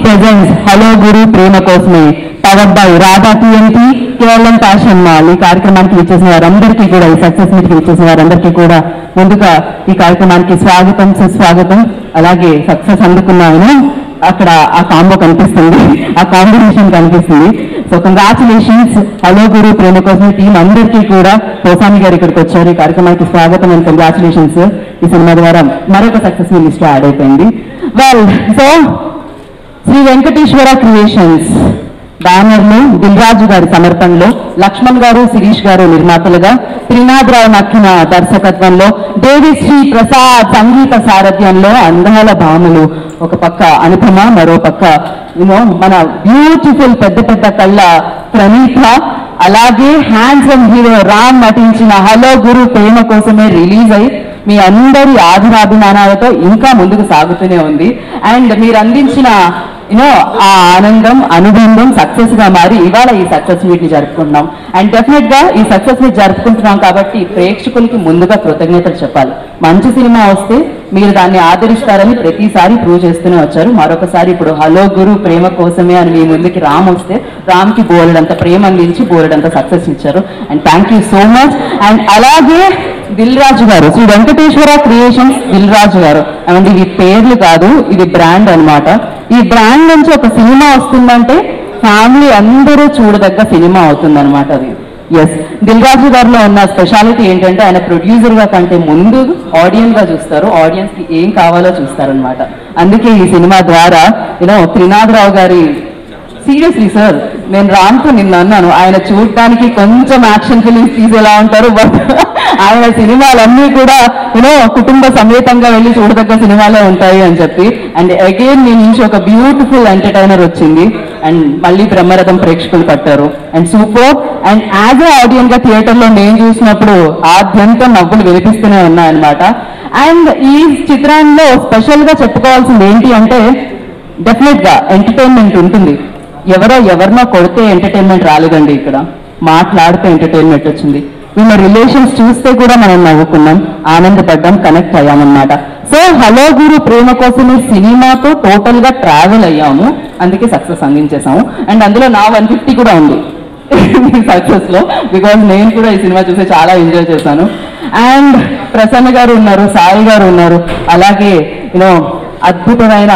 presents Hello Guru Prema Kosme powered by Radha TMT కేవలం fashion mall. ఈ కార్యక్రమానికి విచ్చేసిన వారందరికీ కూడా, ఈ సక్సెస్ మీట్కి విచ్చేసిన వారందరికీ కూడా ముందుగా ఈ కార్యక్రమానికి స్వాగతం, సుస్వాగతం. అలాగే సక్సెస్ అందుకున్నాను, అక్కడ ఆ కాంబో కనిపిస్తుంది, ఆ కాంబినేషన్ కనిపిస్తుంది. సో కంగ్రాచులేషన్స్ హలో గురు ప్రేమ కోసం టీం అందరికీ కూడా. పోసామి గారు ఇక్కడికి వచ్చారు, ఈ కార్యక్రమానికి స్వాగతం అండ్ కంగ్రాచులేషన్స్. ఈ సినిమా ద్వారా మరొక సక్సెస్ మీ లిస్ట్ యాడ్ అయిపోయింది. Well, so Sri Venkateswara creations banner లో దిల్ రాజు గారి సమర్పణలో, లక్ష్మణ్ గారు, శిరీష్ గారు నిర్మాతలుగా, త్రినాథరావు నక్కిన దర్శకత్వంలో, దేవిశ్రీ ప్రసాద్ సంగీత సారథ్యంలో అందాల భామలు ఒక పక్క అనుపమ, మరో పక్క మన బ్యూటిఫుల్ పెద్ద పెద్ద కళ్ళ ప్రణీత, అలాగే హ్యాండ్సమ్ హీరో రామ్ నటించిన హలో గురు ప్రేమ కోసమే రిలీజ్ అయ్యి మీ అందరి ఆధారాభిమానాలతో ఇంకా ముందుకు సాగుతూనే ఉంది. అండ్ మీరు అందించిన ఆ ఆనందం, అనుబంధం సక్సెస్ గా మారి ఇవాళ ఈ సక్సెస్ మీట్ ని జరుపుకుంటున్నాం. అండ్ డెఫినెట్ గా ఈ సక్సెస్ మీట్ జరుపుకుంటున్నాం కాబట్టి ప్రేక్షకులకి ముందుగా కృతజ్ఞతలు చెప్పాలి. మంచి సినిమా వస్తే మీరు దాన్ని ఆదరిస్తారని ప్రతిసారి ప్రూవ్ చేస్తూనే వచ్చారు. మరొకసారి ఇప్పుడు హలో గురు ప్రేమ కోసమే అని మీ ముందుకి రామ్ వస్తే రామ్కి బోలెడంత ప్రేమ అందించి బోలెడంత సక్సెస్ ఇచ్చారు. And thank you so much. And అలాగే దిల్ రాజు గారు, శ్రీ వెంకటేశ్వర క్రియేషన్స్ దిల్ రాజు గారు, అండ్ ఇవి పేర్లు కాదు, ఇది బ్రాండ్ అన్నమాట. ఈ బ్రాండ్ నుంచి ఒక సినిమా వస్తుందంటే ఫ్యామిలీ అందరూ చూడదగ్గ సినిమా అవుతుందన్నమాట అది. ఎస్, దిల్ రాజు గారిలో ఉన్న స్పెషాలిటీ ఏంటంటే ఆయన ప్రొడ్యూసర్ గా కంటే ముందు ఆడియన్స్ గా చూస్తారు, ఆడియన్స్ కి ఏం కావాలో చూస్తారనమాట. అందుకే ఈ సినిమా ద్వారా త్రినాథరావు గారి, సీరియస్లీ సార్ నేను రామ్తో నిన్న అన్నాను, ఆయన చూడటానికి కొంచెం యాక్షన్ ఫిలిమ్స్ తీసేలా ఉంటారు, బట్ ఆయన సినిమాలన్నీ కూడా కుటుంబ సమేతంగా వెళ్ళి చూడదగ్గ సినిమాలే ఉంటాయి అని చెప్పి. అండ్ అగైన్ మీ నుంచి ఒక బ్యూటిఫుల్ ఎంటర్టైనర్ వచ్చింది, అండ్ మళ్ళీ బ్రహ్మరథం ప్రేక్షకులు పట్టారు, and super. And as a audience గా థియేటర్ లో నేను చూసినప్పుడు ఆద్యంతం నవ్వులు వినిపిస్తూనే ఉన్నాయన్నమాట. అండ్ ఈ చిత్రంలో స్పెషల్ గా చెప్పుకోవాల్సింది ఏంటి అంటే, డెఫినెట్ గా ఎంటర్టైన్మెంట్ ఉంటుంది. ఎవరినో కొడితే ఎంటర్టైన్మెంట్ రాలేదండి, ఇక్కడ మాట్లాడితే ఎంటర్టైన్మెంట్ వచ్చింది. వీళ్ళ రిలేషన్స్ చూస్తే కూడా మనం నవ్వుకున్నాం, ఆనందపడ్డాం, connect అయ్యామన్నమాట. So hello Guru Prema కోసమే సినిమాతో టోటల్ గా ట్రావెల్ అయ్యాము, అందుకే సక్సెస్ అందించేసాము. అండ్ అందులో నా 150 కూడా ఉంది సక్సెస్ లో, బికాజ్ నేను కూడా ఈ సినిమా చూసి చాలా ఎంజాయ్ చేశాను. అండ్ ప్రసన్న గారు ఉన్నారు, సాయి గారు ఉన్నారు, అలాగే అద్భుతమైన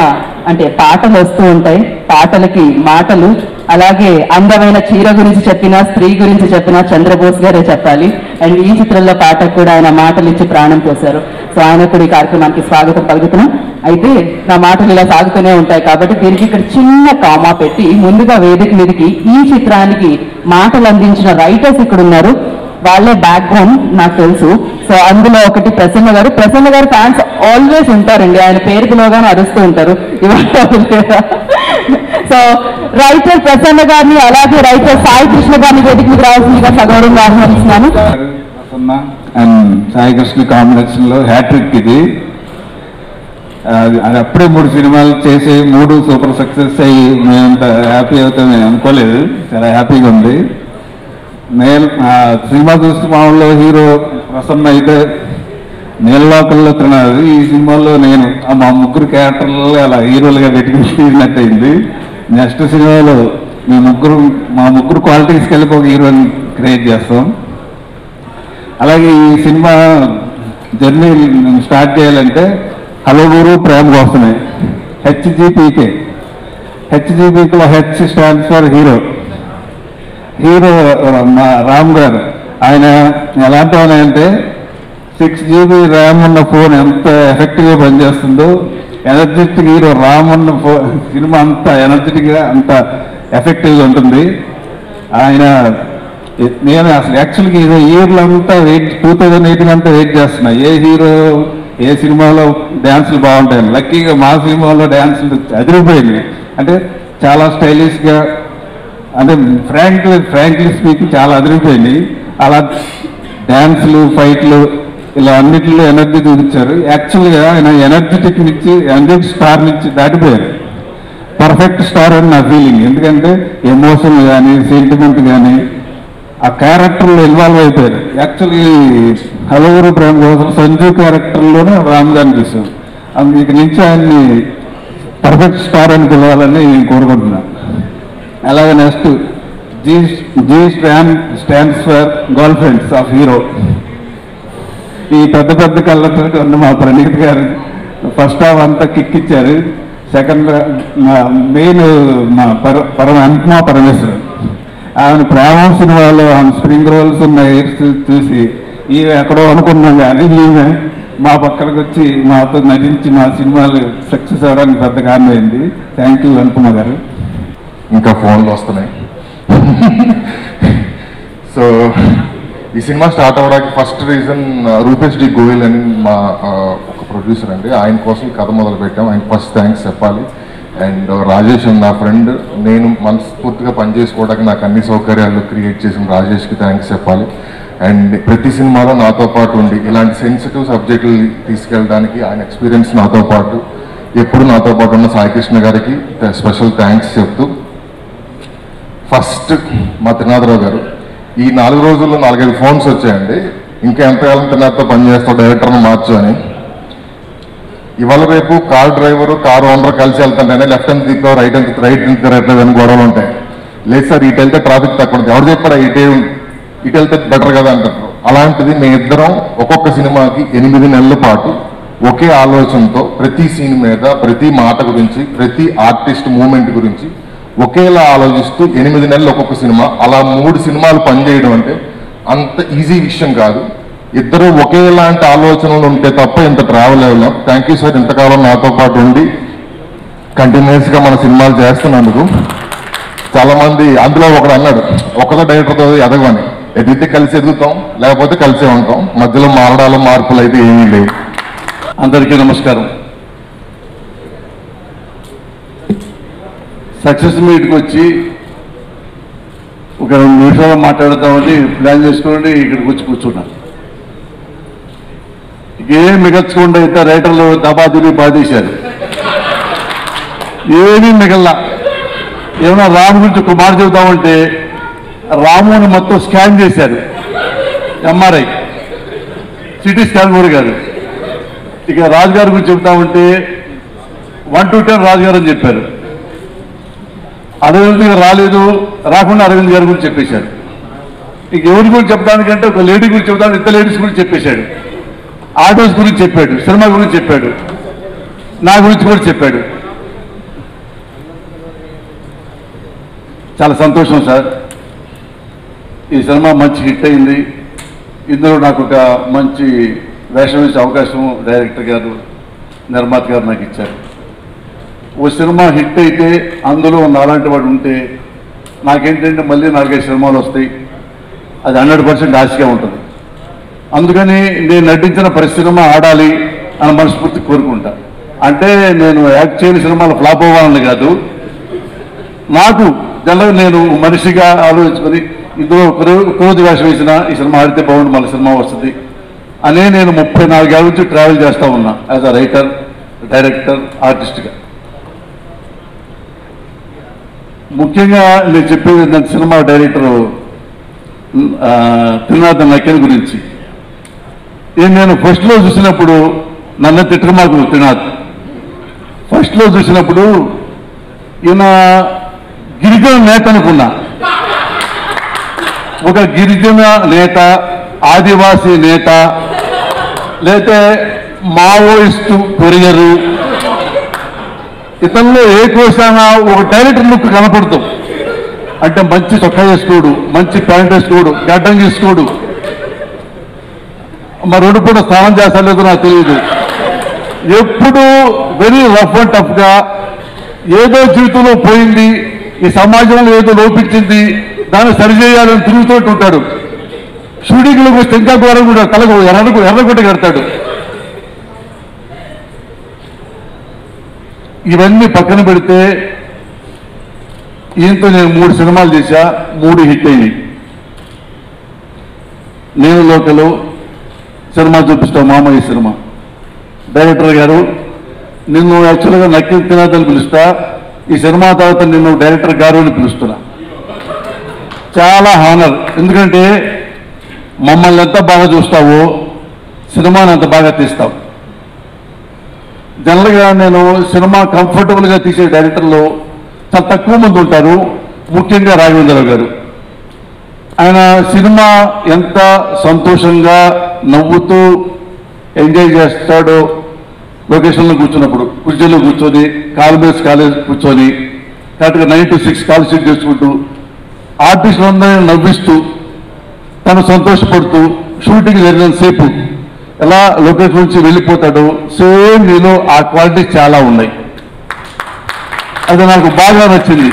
అంటే పాటలు వస్తూ ఉంటాయి, పాటలకి మాటలు, అలాగే అందమైన చీర గురించి చెప్పినా, స్త్రీ గురించి చెప్పినా చంద్రబోస్ గారే చెప్పాలి. అండ్ ఈ చిత్రంలో పాటకు కూడా ఆయన మాటలు ఇచ్చి ప్రాణం పోశారు. సో ఆయన కూడా ఈ కార్యక్రమానికి స్వాగతం పలుకుతున్నాం. అయితే నా మాటలు ఇలా సాగుతూనే ఉంటాయి కాబట్టి దీనికి ఇక్కడ చిన్న కామా పెట్టి ముందుగా వేదిక మీదకి ఈ చిత్రానికి మాటలు అందించిన రైటర్స్ ఇక్కడ ఉన్నారు, వాళ్ళే బ్యాక్ గ్రౌండ్ నాకు తెలుసు. సో అందులో ఒకటి ప్రసన్న గారు. ప్రసన్న గారు ఫ్యాన్స్ ఆల్వేస్ ఉంటారండి, ఆయన పేరు పిలవగానే అరుస్తూ ఉంటారు. సో రైటర్ ప్రసన్న గారిని, అలాగే రైటర్ సాయి కృష్ణ గారిని వేదిక మీద రావాల్సిందిగా సగౌరవంగా ఆహ్వానిస్తున్నాను. అండ్ సాయి కృష్ణ కాంబినేషన్ లో హ్యాట్రిక్ ఇది. అది అప్పుడే 3 సినిమాలు చేసి 3 సూపర్ సక్సెస్ అయ్యి మేమంత హ్యాపీ అవుతాం నేను అనుకోలేదు, చాలా హ్యాపీగా ఉంది. నేను సినిమా చూస్తే మామూలు హీరో ప్రసన్న అయితే నీళ్ళలోకల్లో తినాలి, ఈ సినిమాలో నేను మా 3 క్యారెక్టర్లు అలా హీరోలుగా పెట్టినట్టు అయింది. నెక్స్ట్ సినిమాలో మా ముగ్గురు క్వాలిటీస్కి వెళ్ళి ఒక హీరోని క్రియేట్ చేస్తాం. అలాగే ఈ సినిమా జర్నీ స్టార్ట్ చేయాలంటే హలో గురు ప్రేమ కోసమే, హెచ్జిపికే. హెచ్జిపికేలో H stands for hero. Hero మా రామ్ గారు, ఆయన ఎలాంటి అంటే 6 GB ర్యామ్ ఉన్న ఫోన్ ఎంత ఎఫెక్టివ్గా పనిచేస్తుందో, ఎనర్జెటిక్ హీరో రామ్ ఉన్న సినిమా అంత ఎనర్జెటిక్గా అంత ఎఫెక్టివ్గా ఉంటుంది. ఆయన నేను అసలు యాక్చువల్గా ఈ ఇయర్లో అంతా 2018 అంతా వెయిట్ చేస్తున్నా, ఏ హీరో ఏ సినిమాలో డ్యాన్సులు బాగుంటాయని. లక్కీగా మా సినిమాలో డ్యాన్సులు అదిరిపోయింది, అంటే చాలా స్టైలిష్గా, అంటే ఫ్రాంక్లీ స్పీకింగ్ చాలా అదిరిపోయింది. అలా డ్యాన్సులు, ఫైట్లు ఇలా అన్నింటిలో ఎనర్జీ చూపించారు. యాక్చువల్గా ఆయన ఎనర్జెటిక్ నుంచి ఎనర్జెటిక్ స్టార్ నుంచి దాటిపోయారు, పర్ఫెక్ట్ స్టార్ అని నా ఫీలింగ్. ఎందుకంటే ఎమోషన్ కానీ సెంటిమెంట్ కానీ ఆ క్యారెక్టర్లో ఇన్వాల్వ్ అయిపోయారు. యాక్చువల్లీ హలో గురు ప్రేమ కోసం సంజు క్యారెక్టర్లోనే రామ్ గారిని చూసాం. అందుకు నుంచి ఆయన్ని పర్ఫెక్ట్ స్టార్ అని పిలవాలని నేను కోరుకుంటున్నాను. అలాగే next G stands for girl friends of hero. ఈ పెద్ద పెద్ద కళ్ళతో ఉన్న మా ప్రణీత్ గారు ఫస్ట్ హాఫ్ అంతా కిక్ ఇచ్చారు. సెకండ్ మెయిన్ మా అనుపమా పరమేశ్వరన్, ఆమె ప్రేమ సినిమాలో ఆమె స్ప్రింగ్ రోల్స్ ఉన్న హెయిర్స్ చూసి ఈమె ఎక్కడో అనుకున్నాం, కానీ ఈమె మా పక్కనకు వచ్చి మాతో నటించి మా సినిమాలు సక్సెస్ అవ్వడానికి పెద్ద కారణమైంది. థ్యాంక్ యూ అనుపమ గారు. ఇంకా ఫోన్లు వస్తున్నాయి. సో ఈ సినిమా స్టార్ట్ అవ్వడానికి first reason Rupesh D Goyal అని మా ఒక ప్రొడ్యూసర్ అండి, ఆయన కోసం ఈ కథ మొదలు పెట్టాం. ఆయన ఫస్ట్ థ్యాంక్స్ చెప్పాలి. అండ్ రాజేష్ నా ఫ్రెండ్, నేను మనస్ఫూర్తిగా పనిచేసుకోవడానికి నాకు అన్ని సౌకర్యాలు క్రియేట్ చేసిన రాజేష్కి థ్యాంక్స్ చెప్పాలి. అండ్ ప్రతి సినిమాలో నాతో పాటు ఉండి ఇలాంటి సెన్సిటివ్ సబ్జెక్టులు తీసుకెళ్ళడానికి ఆయన ఎక్స్పీరియన్స్ నాతో పాటు ఎప్పుడు నాతో పాటు ఉన్న సాయికృష్ణ గారికి స్పెషల్ థ్యాంక్స్ చెప్తూ, ఫస్ట్ మా త్రినాథరావు గారు, ఈ 4 రోజుల్లో 4-5 ఫోన్స్ వచ్చాయండి, ఇంకా ఎంతకాలం త్రినాథ్తో పనిచేస్తావు డైరెక్టర్ని మార్చు అని. ఇవాళ రేపు కార్ డ్రైవరు కారు ఓనర్ కలిసి వెళ్తుంటేనే లెఫ్ట్ హ్యాండ్ తిప్పావు రైట్ హ్యాండ్ తిరగట్లేదు అని గొడవలు ఉంటాయి. లేదు సార్ ఇటు వెళ్తే ట్రాఫిక్ తక్కువ ఉంటుంది, ఎవరు చెప్పారా ఇటు వెళ్తే బెటర్ కదా అంటారు. అలాంటిది మేము ఇద్దరం ఒక్కొక్క సినిమాకి 8 నెలల పాటు ఒకే ఆలోచనతో ప్రతి సీన్ మీద ప్రతి మాట గురించి ప్రతి ఆర్టిస్ట్ మూమెంట్ గురించి ఒకేలా ఆలోచిస్తూ 8 నెలలు ఒక్కొక్క సినిమా, అలా 3 సినిమాలు పనిచేయడం అంటే అంత ఈజీ విషయం కాదు. ఇద్దరు ఒకేలాంటి ఆలోచనలు ఉంటే తప్ప ఇంత ట్రావెల్ అవ్వలేం. థ్యాంక్ యూ సార్, ఇంతకాలం నాతో పాటు ఉండి కంటిన్యూస్గా మన సినిమాలు చేస్తున్నందుకు. చాలా మంది అందులో ఒకడు అన్నాడు, ఒకదో డైరెక్టర్తో ఎదగమని, ఎదిగితే కలిసి ఎదుగుతాం లేకపోతే కలిసే ఉంటాం, మధ్యలో మారడాలు మార్పులు అయితే ఏమీ లేవు. అందరికీ నమస్కారం. సక్సెస్ మీట్కి వచ్చి ఒక 2 నిమిషాలు మాట్లాడతామని ప్లాన్ చేసుకోండి, ఇక్కడికి వచ్చి కూర్చున్నాను. ఏం మిగల్చకుండా ఇంత రైటర్లు దబాదిని బాధేశారు, ఏమీ మిగల్లా. ఏమన్నా రాము గురించి ఒక మాట చెబుతామంటే రాముని మొత్తం స్కాన్ చేశారు, ఎంఆర్ఐ సిటీ స్కాన్ కూడా కాదు. ఇక రాజుగారి గురించి చెబుతామంటే 1 to 10 రాజుగారు అని చెప్పారు. అరవింద్ గారు రాలేదు, రాకుండా అరవింద్ గారి గురించి చెప్పేశాడు. ఇక ఎవరి గురించి చెప్పడానికంటే ఒక లేడీ గురించి చెబుతాను, ఇద్దరు లేడీస్ గురించి చెప్పేశాడు. ఆటోస్ గురించి చెప్పాడు, సినిమా గురించి చెప్పాడు, నా గురించి కూడా చెప్పాడు. చాలా సంతోషం సార్, ఈ సినిమా మంచి హిట్ అయింది. ఇందులో నాకు ఒక మంచి వేషం వేసే అవకాశం డైరెక్టర్ గారు నిర్మాత గారు నాకు ఇచ్చారు. ఓ సినిమా హిట్ అయితే అందులో నాలాంటి వాడు ఉంటే నాకేంటంటే మళ్ళీ 4-5 సినిమాలు వస్తాయి, అది 100% ఆశగా ఉంటుంది. అందుకని నేను నటించిన ప్రతి సినిమా ఆడాలి అని మనస్ఫూర్తి కోరుకుంటా. అంటే నేను యాక్ట్ చేయని సినిమాలు ఫ్లాప్ అవ్వాలని కాదు, నాకు జనరల్గా నేను మనిషిగా ఆలోచించుకొని ఇందులో క్రోధి వేషం వేసిన ఈ సినిమా ఆడితే బాగుండు, మళ్ళీ సినిమా వస్తుంది అనే నేను 34 ఏళ్ళ నుంచి ట్రావెల్ చేస్తూ ఉన్నా యాజ్ అ రైటర్, డైరెక్టర్, ఆర్టిస్ట్గా. ముఖ్యంగా నేను చెప్పేది నా సినిమా డైరెక్టర్ త్రినాథ్ నక్కెల్ గురించి. నేను ఫస్ట్లో చూసినప్పుడు నన్ను తిట్టమాకు త్రినాథ్ ఫస్ట్లో చూసినప్పుడు ఈయన గిరిజన నేత అనుకున్నా. ఒక గిరిజన నేత, ఆదివాసీ నేత, లేతే మావోయిస్టు కొరియరు, ఇతనిలో ఏ కోసానా ఒక డైరెక్టర్ లుక్ కనపడుతూ. అంటే మంచి చొక్కా వేసుకోడు, మంచి ప్యాంట్ వేసుకోడు, గడ్డం తీసుకోడు, మరి 2 పూట స్నానం చేస్తలేదు నాకు తెలియదు. ఎప్పుడు వెరీ రఫ్ అండ్ టఫ్గా ఏదో జీవితంలో పోయింది, ఈ సమాజంలో ఏదో లోపించింది, దాన్ని సరిచేయాలని తిరుగుతూ ఉంటాడు. షూటింగ్లోకి వస్తే ఇంకా ఘోరం కూడా తలకు ఎర్రగుడ్డ కడతాడు. ఇవన్నీ పక్కన పెడితే ఈయనతో నేను 3 సినిమాలు చేశా, 3 హిట్ అయినాయి. నేను లోకలు సినిమా చూపిస్తావు మామయ్య సినిమా. డైరెక్టర్ గారు నిన్ను యాక్చువల్గా నక్కిల్ త్రినాథ్ అని పిలుస్తా, ఈ సినిమా తర్వాత నిన్ను డైరెక్టర్ గారు అని పిలుస్తున్నా. చాలా హానర్, ఎందుకంటే మమ్మల్ని ఎంత బాగా చూస్తావో సినిమాని అంత బాగా తీస్తావు. జనరల్గా నేను సినిమా కంఫర్టబుల్గా తీసే డైరెక్టర్లు చాలా తక్కువ మంది ఉంటారు, ముఖ్యంగా రాఘవేంద్రరావు గారు. ఆయన సినిమా ఎంత సంతోషంగా నవ్వుతూ ఎంజాయ్ చేస్తాడో, లొకేషన్లో కూర్చున్నప్పుడు కుర్చీలో కూర్చొని కాలు మీద కాలేజ్ కూర్చొని కరెక్ట్గా 9 to 6 కాల్ షీట్ చేసుకుంటూ ఆర్టిస్టులందరినీ నవ్విస్తూ తను సంతోషపడుతూ షూటింగ్ జరిగినంతసేపు ఎలా లొకేషన్ నుంచి వెళ్ళిపోతాడో సేమ్ నీలో ఆ క్వాలిటీ చాలా ఉన్నాయి. అది నాకు బాగా నచ్చింది.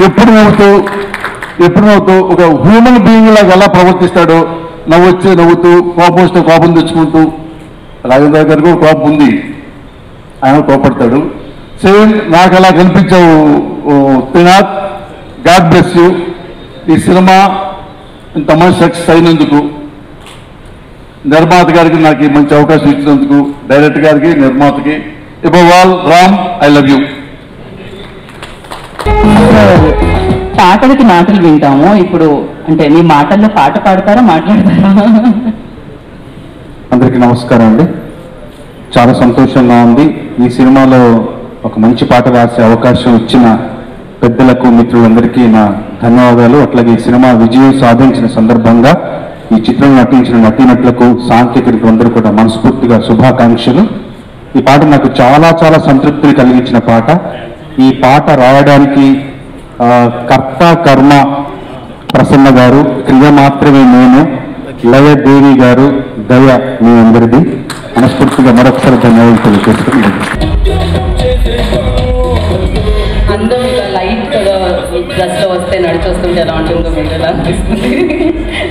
ఎప్పుడు నవ్వుతూ ఒక హ్యూమన్ బీయింగ్ లాగా ఎలా ప్రవర్తిస్తాడో, నవ్వుతూ కోపం వస్తే కోపం తెచ్చుకుంటూ. రాజేంద్ర గారికి కూడా కోపం ఉంది, ఆయన కోపడతాడు. సేమ్ నాకు అలా కనిపించావు త్రినాథ్. God bless you. ఈ సినిమా ఇంతమంది సక్సెస్ అయినందుకు, నిర్మాత గారికి నాకు ఈ మంచి అవకాశం ఇచ్చినందుకు, డైరెక్టర్ గారికి, నిర్మాతకి, above all Ram, I love you. పాటలకి మాటలు వింటాము. ఇప్పుడు అంటే మీ మాటల్లో పాట పాడతారా, మాట్లాడతారా? అందరికీ నమస్కారం అండి. చాలా సంతోషంగా ఉంది. ఈ సినిమాలో ఒక మంచి పాట రాసే అవకాశం ఇచ్చిన పెద్దలకు, మిత్రులందరికీ నా ధన్యవాదాలు. అట్లాగే ఈ సినిమా విజయం సాధించిన సందర్భంగా ఈ చిత్రం నటించిన నటీనటులకు, సాంకేతికులకు అందరూ కూడా మనస్ఫూర్తిగా శుభాకాంక్షలు. ఈ పాట నాకు చాలా చాలా సంతృప్తిని కలిగించిన పాట. ఈ పాట రాయడానికి కర్త కర్మ ప్రసన్న గారు, క్రియ మాత్రమే నేను, లయ దేవి గారు, దయ మీ అందరిది. మనస్ఫూర్తిగా మరొకసారి ధన్యవాదాలు తెలియజేస్తున్నాను. అందరూ ఇలా లైట్ డ్రెస్ లో వస్తే నడిచొస్తుంటే ఎలా ఉంటుందో మీరు ఎలా అనిపిస్తుంది?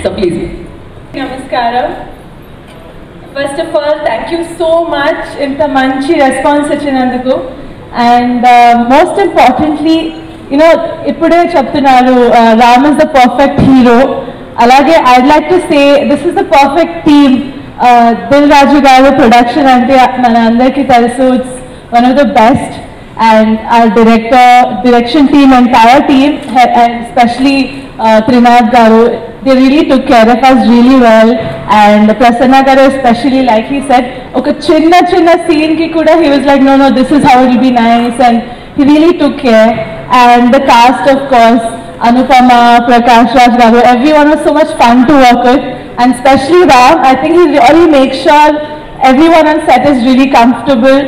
So please. Namaskaram. First of all, thank you so much inta manchi response ichinanduku, and most importantly, you know, ippude cheptunnaru Ram is the perfect hero. Alage I'd like to say this is the perfect team. Dil Raju garu production ante mana andarki telusu, it's one of the best, and our direction team, entire team, and especially Trinath garu, they really took care of us really well. And Prasanna garu especially, like he said, oka chinna scene ki kuda he was like, no, this is how it will be nice, and he really took care. And the cast, of course, Anupama, Prakash Raj garu, everyone was so much fun to work with, and especially Ram. I think he really makes sure everyone on set is really comfortable,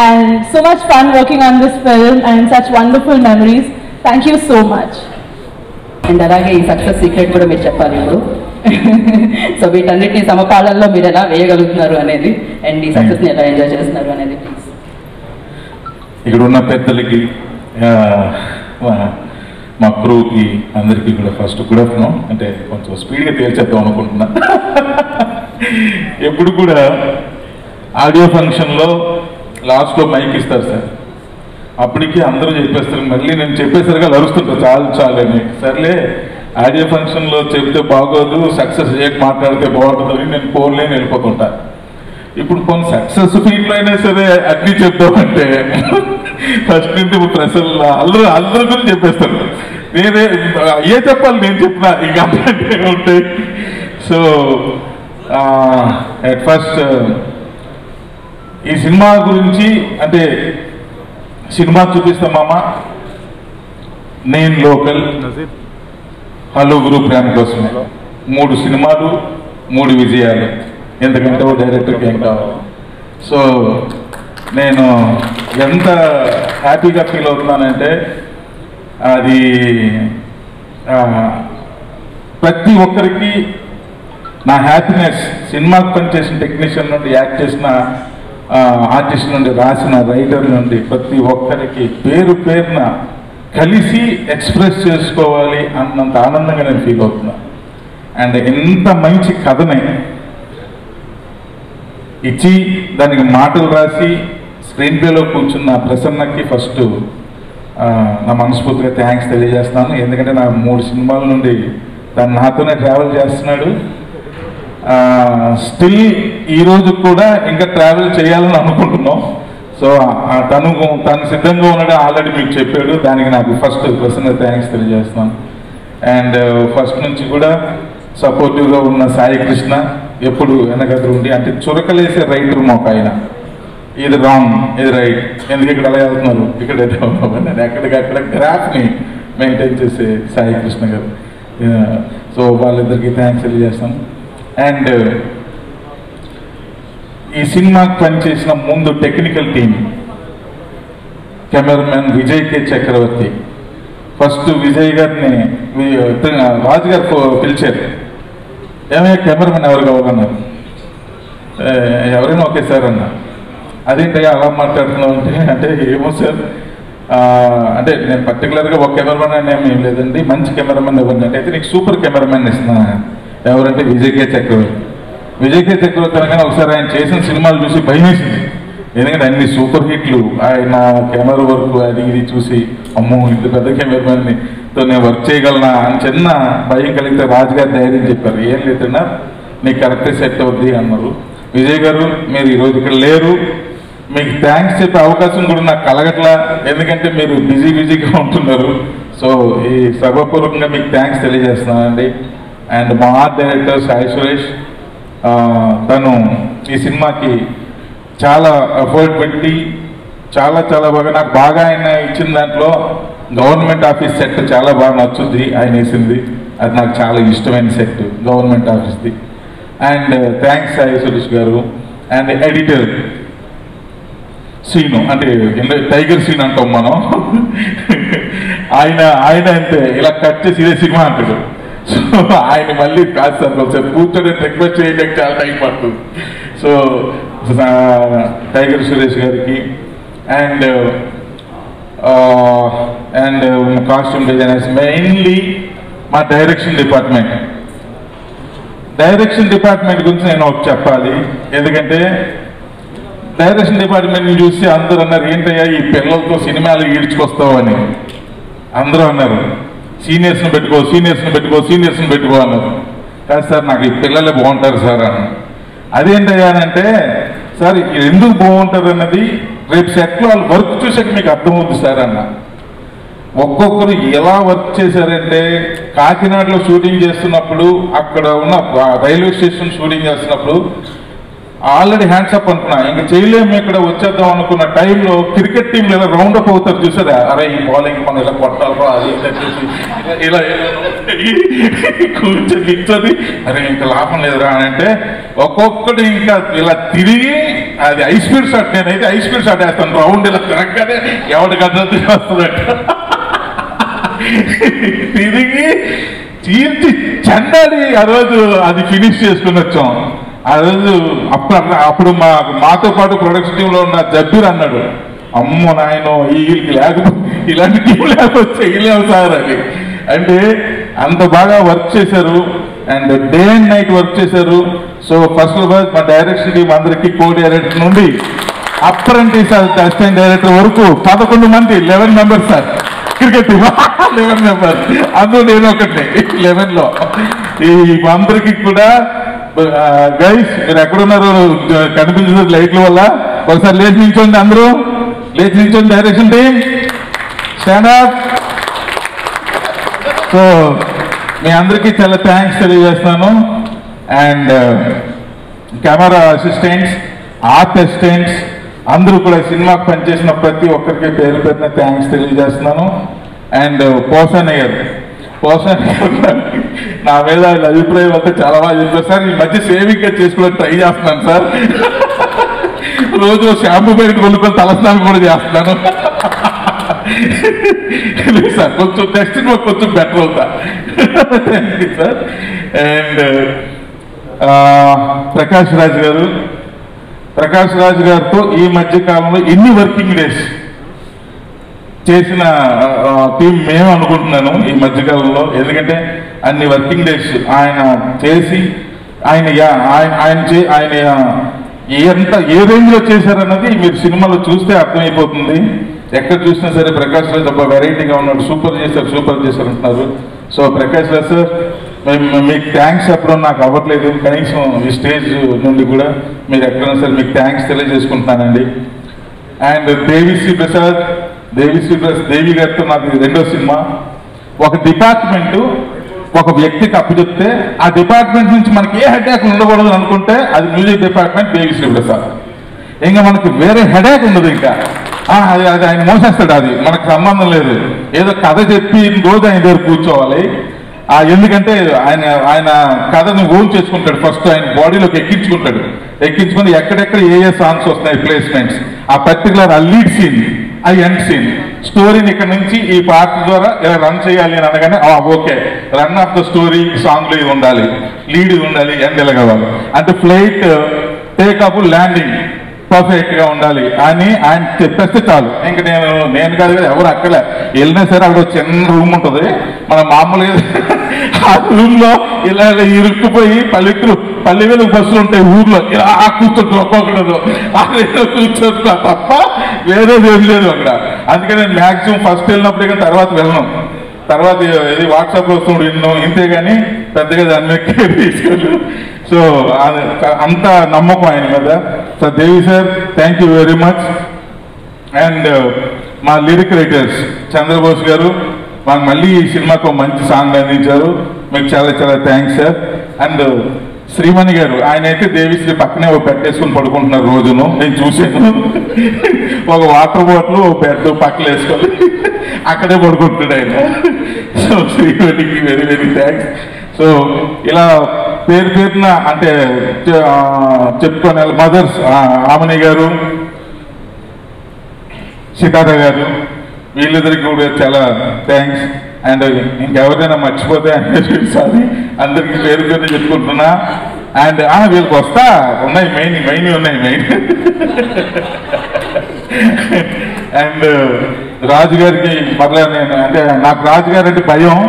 and so much fun working on this film, and such wonderful memories. Thank you so much. And అలాగే ఈ success secret కూడా మీరు చెప్పాలి ఇప్పుడు. So వీటన్నిటిని సమపాలనలో మీరు ఎలా వేయగలుగుతున్నారు అనేది, అండ్ ఈ సక్సెస్ని ఎలా ఎంజాయ్ చేస్తున్నారు అనేది ప్లీజ్. ఇక్కడ ఉన్న పెద్దలకి, మా క్రూకి అందరికీ కూడా ఫస్ట్ గుడ్ ఆఫ్టర్నూన్. అంటే కొంచెం స్పీడ్గా తేల్చేద్దాం అనుకుంటున్నా. ఎప్పుడు కూడా ఆడియో ఫంక్షన్లో లాస్ట్లో మైక్ ఇస్తారు సార్, అప్పటికి అందరూ చెప్పేస్తారు, మళ్ళీ నేను చెప్పేసరిగా అరుస్తుంటా చాలు అని. సర్లే ఆడియో ఫంక్షన్లో చెప్తే బాగోదు, సక్సెస్ చేయక మాట్లాడితే బాగుంటుందని నేను ఫోన్లేని వెళ్ళిపోతుంటా. ఇప్పుడు కొన్ని సక్సెస్ ఫీల్డ్లో అయినా సరే అన్నీ చెప్తామంటే ఫస్ట్ నుండి ప్రజల్లో అందరూ కూడా చెప్పేస్తారు. నేనే ఏ చెప్పాలి, నేను చెప్పినా ఇంకా అంటే ఉంటాయి. సో అట్ ఫస్ట్ ఈ సినిమా గురించి అంటే సినిమా చూపిస్తామా, నేను లోకల్, హలో గురు ప్రేమ కోసమే, 3 సినిమాలు 3 విజయాలు, ఎందుకంటే ఓ డైరెక్టర్కి ఏం కావాలి. సో నేను ఎంత హ్యాపీగా ఫీల్ అవుతున్నానంటే అది ప్రతి ఒక్కరికి నా హ్యాపీనెస్, సినిమాకి పనిచేసిన టెక్నీషియన్ నుండి, యాక్ట్ చేసిన ఆర్టిస్ట్ నుండి, రాసిన రైటర్ నుండి ప్రతి ఒక్కరికి పేరు పేరున కలిసి ఎక్స్ప్రెస్ చేసుకోవాలి అన్నంత ఆనందంగా నేను ఫీల్ అవుతున్నా. అండ్ ఎంత మంచి కథనే ఇచ్చి దానికి మాటలు రాసి స్క్రీన్ ప్లేలో కూర్చున్న ప్రసన్నకి ఫస్ట్ నా మనస్ఫూర్తిగా థ్యాంక్స్ తెలియజేస్తున్నాను. ఎందుకంటే నా 3 సినిమాల నుండి తను నాతోనే ట్రావెల్ చేస్తున్నాడు. స్టిల్ ఈరోజు కూడా ఇంకా ట్రావెల్ చేయాలని అనుకుంటున్నాం. సో తను సిద్ధంగా ఉన్నాడు, ఆల్రెడీ మీకు చెప్పాడు. దానికి నాకు ఫస్ట్ పర్సనల్ థ్యాంక్స్ తెలియజేస్తున్నాను. అండ్ ఫస్ట్ నుంచి కూడా సపోర్టివ్గా ఉన్న సాయి కృష్ణ, ఎప్పుడు వెనకదురు ఉండి, అంటే చురకలేసే రైటర్ మాకు ఆయన. ఇది రాంగ్, ఇది రైట్, ఎందుకు ఇక్కడ అలా వెళ్తున్నారు, ఇక్కడ ఎక్కడికక్కడ గ్రాఫ్ని మెయింటైన్ చేసే సాయి కృష్ణ గారు. సో వాళ్ళిద్దరికి థ్యాంక్స్ తెలియజేస్తాను. అండ్ ఈ సినిమాకి పనిచేసిన ముందు టెక్నికల్ టీం, కెమెరామెన్ విజయ్ కే చక్రవర్తి. ఫస్ట్ విజయ్ గారిని రాజు గారు పిలిచారు, ఏమైనా కెమెరామెన్ ఎవరు కావాలన్నారు. ఎవరైనా ఓకే సార్ అన్న. అదేంటయ్యా అలా మాట్లాడుతున్నావు అంటే ఏమో సార్, అంటే నేను పర్టికులర్గా ఒక కెమెరామెన్ అని ఏం లేదండి, మంచి కెమెరామెన్ ఎవరిని అంటే, అయితే నీకు సూపర్ కెమెరామెన్ ఇస్తున్నా. ఎవరంటే విజయ్ కే చక్రవర్తి. విజయ్ కే చక్రవర్తి అనగానే ఒకసారి ఆయన చేసిన సినిమాలు చూసి భయం వేసింది. ఎందుకంటే అన్ని సూపర్ హిట్లు, ఆయన కెమెరా వర్క్ అది ఇది చూసి అమ్మో ఇంత పెద్ద కెమెరామెన్తో నేను వర్క్ చేయగలనా అని చిన్న భయం కలిగితే రాజుగారు ధైర్యం చెప్పారు, ఏం లేదన్నా నీకు కరెక్ట్గా సెట్ అవుద్ది అన్నారు. విజయ్ గారు మీరు ఈరోజు ఇక్కడ లేరు, మీకు థ్యాంక్స్ చెప్పే అవకాశం కూడా నాకు కలగట్లా, ఎందుకంటే మీరు బిజీగా ఉంటున్నారు. సో ఈ సభాపూర్వకంగా మీకు థ్యాంక్స్ తెలియజేస్తున్నానండి. అండ్ మా ఆర్ట్ డైరెక్టర్ సాయి సురేష్, తను ఈ సినిమాకి చాలా ఎఫర్ట్ పెట్టి చాలా బాగా, నాకు బాగా ఆయన ఇచ్చిన దాంట్లో గవర్నమెంట్ ఆఫీస్ సెట్ చాలా బాగా నచ్చుద్ది ఆయన వేసింది, అది నాకు చాలా ఇష్టమైన సెట్ గవర్నమెంట్ ఆఫీస్ది. And thanks Sai Suresh garu. And editor Seenu, అంటే టైగర్ సీన్ అంటాం మనం, ఆయన అంటే ఇలా కట్ చేసి ఇదే సినిమా అంటాడు. సో ఆయన మళ్ళీ కాదు సార్ ఒకసారి కూర్చొని రిక్వెస్ట్ చేయడానికి చాలా టైం పడుతుంది. సో టైగర్ సురేష్ గారికి అండ్ కాస్ట్యూమ్ డిజైనర్స్, మెయిన్లీ మా డైరెక్షన్ డిపార్ట్మెంట్ గురించి నేను ఒకటి చెప్పాలి. ఎందుకంటే డైరెక్షన్ డిపార్ట్మెంట్ని చూసి అందరూ అన్నారు, ఏంటయ్యా ఈ పిల్లలతో సినిమాలు ఈడ్చుకొస్తావు అని అందరూ అన్నారు. సీనియర్స్ని పెట్టుకో అన్నారు. కాదు సార్ నాకు ఈ పిల్లలే బాగుంటారు సార్ అన్న. అదేంటయ్యా అంటే, సార్ ఎందుకు బాగుంటారు అన్నది రేపు సెట్లో వాళ్ళు వర్క్ చూసాక మీకు అర్థమవుతుంది సార్ అన్న. ఒక్కొక్కరు ఎలా వర్క్ చేశారంటే, కాకినాడలో షూటింగ్ చేస్తున్నప్పుడు, అక్కడ ఉన్న రైల్వే స్టేషన్ షూటింగ్ చేస్తున్నప్పుడు ఆల్రెడీ హ్యాండ్సప్ అనుకున్నా, ఇంకా చేయలేము ఇక్కడ వచ్చేద్దాం అనుకున్న టైంలో క్రికెట్ టీంలో ఇలా రౌండప్ అవుతారు చూసారా, అరే ఈ బౌలింగ్ మనం ఇలా కొట్టాలరా అది ఇలా కూర్చొని అరే ఇంకా లాభం లేదురా అని అంటే ఒక్కొక్కటి ఇంకా ఇలా తిరిగి, అది హై స్పీడ్ షాట్, నేనైతే హై స్పీడ్ షాట్ వేస్తాను, రౌండ్ ఇలా తిరగగానే ఎవరికి అర్థం వస్తుందట, తిరిగి తీర్చి చండాలి ఆ రోజు అది ఫినిష్ చేసుకుని వచ్చాం. ఆ రోజు అప్పుడు మాతో పాటు ప్రొడక్షన్ టీంలో ఉన్న జబ్బీర్ అన్నాడు, అమ్మో నాయన వీళ్ళకి లేకపోతే ఇలాంటి టీం లేకపోతే చేయలేము సార్ అని. అంటే అంత బాగా వర్క్ చేశారు and day and night work చేశారు. సో ఫస్ట్ ఆఫ్ ఆల్ మా డైరెక్షన్ టీం అందరికీ, కో డైరెక్టర్ నుండి అప్రెంటిస్ అసిస్టెంట్ డైరెక్టర్ వరకు 11 మంది, 11 members sir cricket team 11 members, అందులో నేను ఒకటి 11లో. ఈ అందరికీ కూడా గైస్ మీరు ఎక్కడున్నారు కనిపించదు లైట్ల వల్ల, ఒకసారి లేచి నిల్చోండి, అందరూ లేచి నిల్చోండి, direction team stand up. So మీ అందరికీ చాలా థ్యాంక్స్ తెలియజేస్తున్నాను. And camera assistants, art assistants అందరూ కూడా సినిమాకి పనిచేసిన ప్రతి ఒక్కరికి పేరు పేరున థ్యాంక్స్ తెలియజేస్తున్నాను. అండ్ పోసానయ్య నా మీద ఆయన అభిప్రాయం అంతా చాలా బాగా చెప్పారు సార్. ఈ మధ్య సేవింగ్గా చేసుకోవడానికి ట్రై చేస్తున్నాను సార్, రోజు షాంపూ పేరు కొనుక్కొని తలస్నానం కూడా చేస్తున్నాను సార్, కొంచెం నెక్స్ట్ కొంచెం బెటర్ అవుతా. Thank you sir. And Prakash Raj గారితో ఈ మధ్య కాలంలో ఎన్ని వర్కింగ్ డేస్ చేసిన టీం మేము అనుకుంటున్నాను ఈ మధ్యకాలంలో. ఎందుకంటే అన్ని వర్కింగ్ డేస్ ఆయన చేసి ఆయన ఏ రేంజ్లో చేశారన్నది మీరు సినిమాలో చూస్తే అర్థమైపోతుంది. ఎక్కడ చూసినా సరే ప్రకాష్ రాజ్ ఒక వెరైటీగా ఉన్నాడు, సూపర్ చేశారు అంటున్నారు. సో ప్రకాష్ రాజ్ సార్ మీకు థ్యాంక్స్ చెప్పడం నాకు అవ్వట్లేదు, కనీసం ఈ స్టేజ్ నుండి కూడా మీరు ఎక్కడైనా సరే మీకు థ్యాంక్స్ తెలియజేసుకుంటున్నానండి. అండ్ దేవి గారితో నాకు రెండో సినిమా. ఒక డిపార్ట్మెంటు ఒక వ్యక్తికి అప్పచెప్తే ఆ డిపార్ట్మెంట్ నుంచి మనకి ఏ అటాక్ ఉండకూడదు అనుకుంటే అది మ్యూజిక్ డిపార్ట్మెంట్ దేవిశ్రీ ప్రసాద్. ఇంకా మనకి వేరే హెడేక్ ఉండదు. ఇంకా అది అది ఆయన మోసేస్తాడు, అది మనకు సంబంధం లేదు. ఏదో కథ చెప్పి రోజు ఆయన దగ్గర కూర్చోవాలి. ఎందుకంటే ఆయన ఆయన కథను ఓన్ చేసుకుంటాడు. ఫస్ట్ ఆయన బాడీలోకి ఎక్కించుకుని ఎక్కడెక్కడ ఏ సాంగ్స్ వస్తున్నాయి, ప్లేస్మెంట్స్, ఆ పర్టికులర్ ఆ లీడ్ సీన్, ఆ ఎండ్ సీన్, స్టోరీని ఇక్కడ నుంచి ఈ పార్ట్ ద్వారా ఇలా రన్ చేయాలి అని అనగానే okay, run of the story సాంగ్లో ఇది ఉండాలి, లీడ్ ఇది ఉండాలి, ఎండ్ ఇలా కావాలి అంటే ఫ్లైట్ టేకప్ ల్యాండింగ్ పర్ఫెక్ట్ గా ఉండాలి అని ఆయన చెప్పేస్తే చాలు. ఇంక నేను కాదు కదా, ఎవరు అక్కలే వెళ్ళినా సరే అక్కడ చిన్న రూమ్ ఉంటుంది, మన మామూలుగా ఆ రూమ్ లో ఇలా ఇరుక్కుపోయి పల్లెవేలు బస్సులు ఉంటాయి ఊర్లో, ఇలా కూర్చోట్టు ఒక్కొక్కడు కూర్చోట్టు తప్ప వేరేది ఏం లేదు అక్కడ. అందుకే నేను మ్యాక్సిమం ఫస్ట్ వెళ్ళినప్పుడే కానీ తర్వాత వెళ్ళను. తర్వాత ఇది వాట్సాప్ లో వస్తుండే ఇంతే కానీ పెద్దగా దాని మీద కేర్ తీసుకోలేదు. సో అంత నమ్మకం ఆయన మీద. So Devi sir, thank you very much. And మా లిరిక్ రైటర్స్ చంద్రబోస్ గారు మాకు మళ్ళీ ఈ సినిమాకు మంచి సాంగ్ అందించారు, మీకు చాలా చాలా థ్యాంక్స్ సార్. అండ్ శ్రీమణి గారు, ఆయన అయితే దేవిశ్రీ పక్కనే ఒక పెట్టేసుకుని పడుకుంటున్నారు రోజును, నేను చూసాను. ఒక వాటర్ బాటిల్ ఒక బెడ్ పక్కన వేసుకొని అక్కడే పడుకుంటున్నాడు ఆయన. సో శ్రీమణికి వెరీ వెరీ థ్యాంక్స్. సో ఇలా పేరున అంటే చెప్పుకోనే మదర్స్ ఆమని గారు, సితార గారు, వీళ్ళిద్దరికి కూడా చాలా థ్యాంక్స్. అండ్ ఇంకెవరైనా మర్చిపోతే సారీ, అందరికి పేరు చెప్పుకుంటున్నా. అండ్ వీళ్ళకి వస్తా ఉన్నాయి, మెయిన్ ఉన్నాయి. అండ్ రాజు గారికి పర్లేదు, నేను అంటే నాకు రాజు గారు అంటే భయం.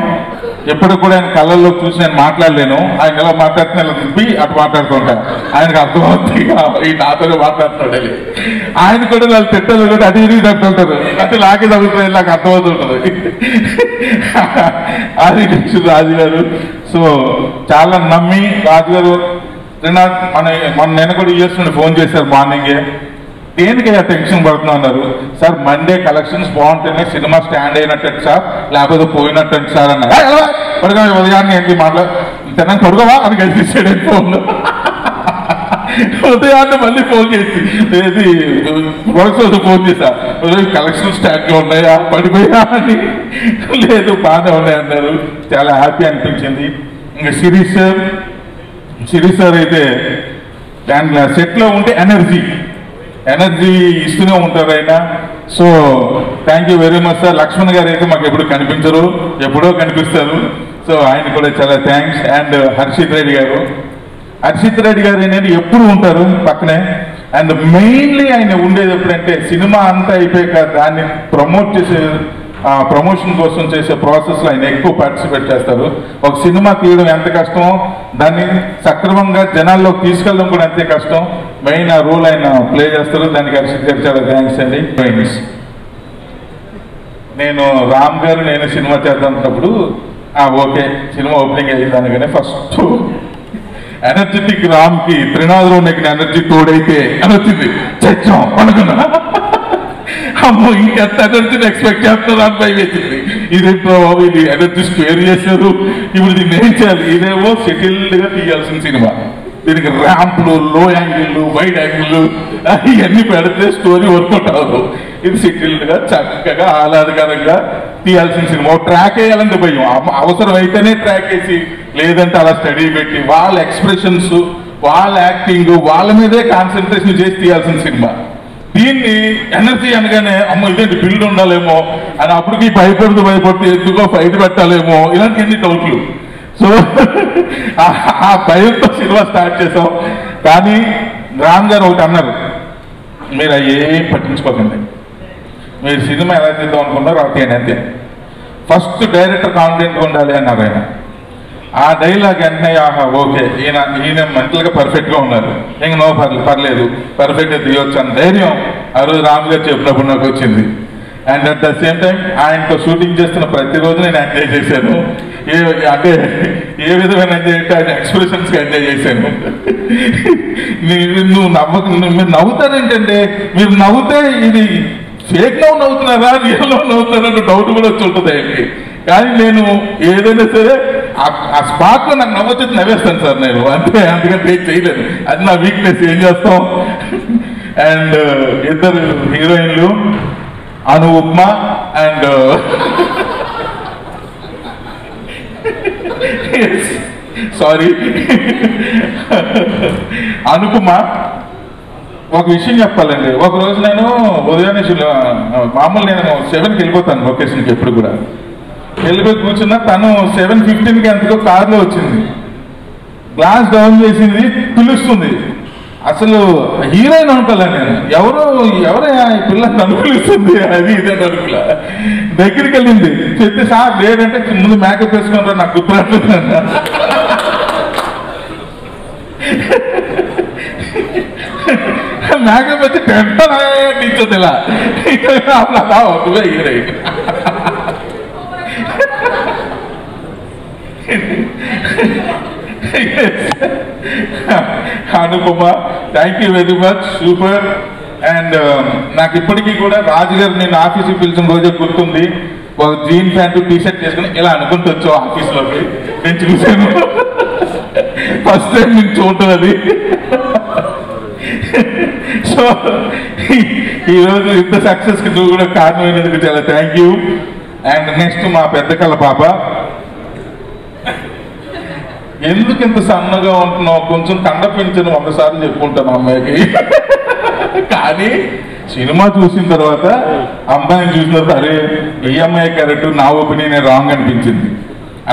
ఎప్పుడు కూడా ఆయన కళ్ళల్లో చూసి నేను మాట్లాడలేను. ఆయన ఎలా మాట్లాడుతున్నా తిప్పి అటు మాట్లాడుతుంటా, ఆయనకు అర్థమవుతుంది ఈ నాతోనే మాట్లాడుతుండాలి. ఆయన కూడా వాళ్ళు తిట్టలు కూడా అటు ఇది తగ్గుతుంటారు, అంటే లాగే తగ్గుతుంది, నాకు అర్థమవుతుంటుంది. అది నెక్స్ట్ రాజు గారు. సో చాలా నమ్మి రాజు గారు మన నేను కూడా యూఎస్ నుండి ఫోన్ చేశారు మార్నింగే. దేనికి టెన్షన్ పడుతున్నా అన్నారు. సార్ మండే కలెక్షన్స్ బాగుంటేనే సినిమా స్టాండ్ అయినట్టు సార్, లేకపోతే పోయినట్టు సార్ అన్నారు. పడుగా ఉదయాన్నే ఏంటి మాట్లాడు పడుకోవా అని కలిసిస్తాడు ఫోన్. ఉదయాన్నే మళ్ళీ ఫోన్ చేసి ఏది వర్క్స్ ఫోన్ చేశా, కలెక్షన్ స్టాండ్ గా ఉన్నాయా పడిపోయా అని. లేదు బాగానే ఉన్నాయి అన్నారు, చాలా హ్యాపీ అనిపించింది. ఇంకా సిరీస్ సార్ అయితే దాంట్లో సెట్లో ఉంటే ఎనర్జీ ఇస్తూనే ఉంటారు ఆయన. So thank you very much sir. Laxman గారు అయితే మాకు ఎప్పుడు కనిపించరు, ఎప్పుడో కనిపిస్తారు. సో ఆయన కూడా చాలా థ్యాంక్స్. అండ్ హర్షిత్ రెడ్డి గారు అనేది ఎప్పుడు ఉంటారు పక్కనే. అండ్ మెయిన్లీ ఆయన ఉండేది ఎప్పుడంటే సినిమా అంతా అయిపోయాక దాన్ని ప్రమోషన్ కోసం చేసే ప్రాసెస్లో ఆయన ఎక్కువ పార్టిసిపేట్ చేస్తారు. ఒక సినిమా తీయడం ఎంత కష్టమో దాన్ని సక్రమంగా జనాల్లోకి తీసుకెళ్ళడం కూడా అంతే కష్టం. మెయిన్ ఆ రోల్ ఆయన ప్లే చేస్తారు. దానికి హర్షిత్ గారు చాలా థ్యాంక్స్ అండి. నేను రామ్ గారు నేను సినిమా చేద్దామన్నప్పుడు ఓకే సినిమా ఓపెనింగ్ అయ్యింది అనగానే ఫస్ట్ ఎనర్జెటిక్ రామ్కి త్రినాథ్ నెక్కిన ఎనర్జీ తోడైతే అని వచ్చింది. చచ్చాం అనుకున్నా, అమ్మో ఇంకెంత ఎనర్జీని ఎక్స్పెక్ట్ చేస్తున్నారు అని భయం వేసింది. ఇదేంటో ఇది ఎనర్జీ స్క్వేర్ చేశారు, ఇప్పుడు దీన్ని ఏం చేయాలి. ఇదేమో సెటిల్డ్గా తీయాల్సిన సినిమా, దీనికి ర్యాంపులు, లో యాంగిల్, వైడ్ యాంగిల్ ఇవన్నీ పెడితే స్టోరీ వర్కౌట్ అవ్వదు. ఇది సెటిల్డ్గా చక్కగా ఆహ్లాదకరంగా తీయాల్సిన సినిమా. ట్రాక్ వేయాలంటే భయం, అవసరం అయితేనే ట్రాక్ వేసి, లేదంటే అలా స్టడీ పెట్టి వాళ్ళ ఎక్స్ప్రెషన్స్, వాళ్ళ యాక్టింగ్, వాళ్ళ మీదే కాన్సన్ట్రేషన్ చేసి తీయాల్సిన సినిమా. దీన్ని ఎనర్జీ అనగానే అమ్మ ఇదేంటి బిల్డ్ ఉండాలేమో అని అప్పటికి భయపడుతూ ఎందుకో ఫైట్ పెట్టాలేమో ఇలాంటి ఎన్ని డౌట్లు. సో ఆ భయంతో సినిమా స్టార్ట్ చేసాం. కానీ రామ్ గారు ఒకటి అన్నారు, మీరు అవి ఏం పట్టించుకోకండి, మీరు సినిమా ఎలా తీద్దాం అనుకున్నారో అది అంతే. ఫస్ట్ డైరెక్టర్ కాన్ఫిడెంట్గా ఉండాలి అన్నారు ఆయన. ఆ డైలాగ్ వెంటనే ఓకే ఈయన మెంటల్గా పర్ఫెక్ట్గా ఉన్నారు, ఇంక నో పర్లేదు పర్ఫెక్ట్గా తీయొచ్చు అని ధైర్యం ఆ రోజు రామ్ గారు చెప్పినప్పుడు నాకు వచ్చింది. And at the same time ఆయనతో షూటింగ్ చేస్తున్న ప్రతిరోజు నేను ఎంజాయ్ చేశాను. అంటే ఏ విధమైన ఎంజాయ్ అంటే ఆయన ఎక్స్ప్రెషన్స్కి ఎంజాయ్ చేశాను. మీరు నవ్వుతారేంటంటే, మీరు నవ్వుతే ఇది ఫేక్ నవ్వుతున్నారా రియల్ నవ్వుతున్నారా డౌట్ కూడా వచ్చి ఉంటుంది ఆయనకి. కానీ నేను ఏదైనా సరే ఆ స్పాట్లో నాకు నవ్వొచ్చి నవ్వేస్తాను సార్ నేను, అంతే. అందుకని ఏం చేయలేదు, అది నా వీక్నెస్. ఏం చేస్తాం. అండ్ ఇద్దరు హీరోయిన్లు అను ఉప్మా అండ్ సారీ అనుపమ. ఒక విషయం చెప్పాలండి, ఒక రోజు నేను ఉదయాన్నే మామూలు నేను 7కి వెళ్ళిపోతాను లొకేషన్కి, ఎప్పుడు కూడా వెళ్ళిపోయి కూర్చున్నా. తను 7:15కి ఎంతకో కార్లో వచ్చింది, గ్లాస్ డౌన్ చేసింది, పిలుస్తుంది. అసలు హీరోయిన్ అనుకోలే నేను, ఎవరే ఈ పిల్ల నన్ను పిలుస్తుంది అది ఇదే అనుకులా. దగ్గరికి వెళ్ళింది, చెప్తే సార్ లేదంటే ముందు మేకప్ వేసుకుంటారు నాకు గుర్తురాట్లేదు. మేకప్ వచ్చి టీచర్ ఇలా అవుతుందే heroine. Anupama, thank you very much, super. And నాకు ఇప్పటికీ కూడా రాజు గారు నేను ఆఫీస్కి పిలిచిన రోజే గుర్తుంది. ఒక జీన్ ప్యాంటు టీషర్ట్ చేసుకుని ఇలా అనుకుంటూ వచ్చావు ఆఫీస్లోకి, నేను చూశాను ఫస్ట్ టైం నేను చూడటం అది. సో ఈరోజు ఇంత సక్సెస్కి నువ్వు కూడా కారణమైనందుకు చాలా థ్యాంక్ యూ. అండ్ నెక్స్ట్ మా పెద్ద కళ పాప, ఎందుకు ఇంత సన్నగా ఉంటున్నావు, కొంచెం కండ పెంచను 100 సార్లు చెప్పుకుంటాను అమ్మాయికి. కానీ సినిమా చూసిన తర్వాత అమ్మాయిని చూసిన తర్వాత అరే ఈ అమ్మాయి కరెక్ట్, నా ఒపీనియన్ రాంగ్ అనిపించింది.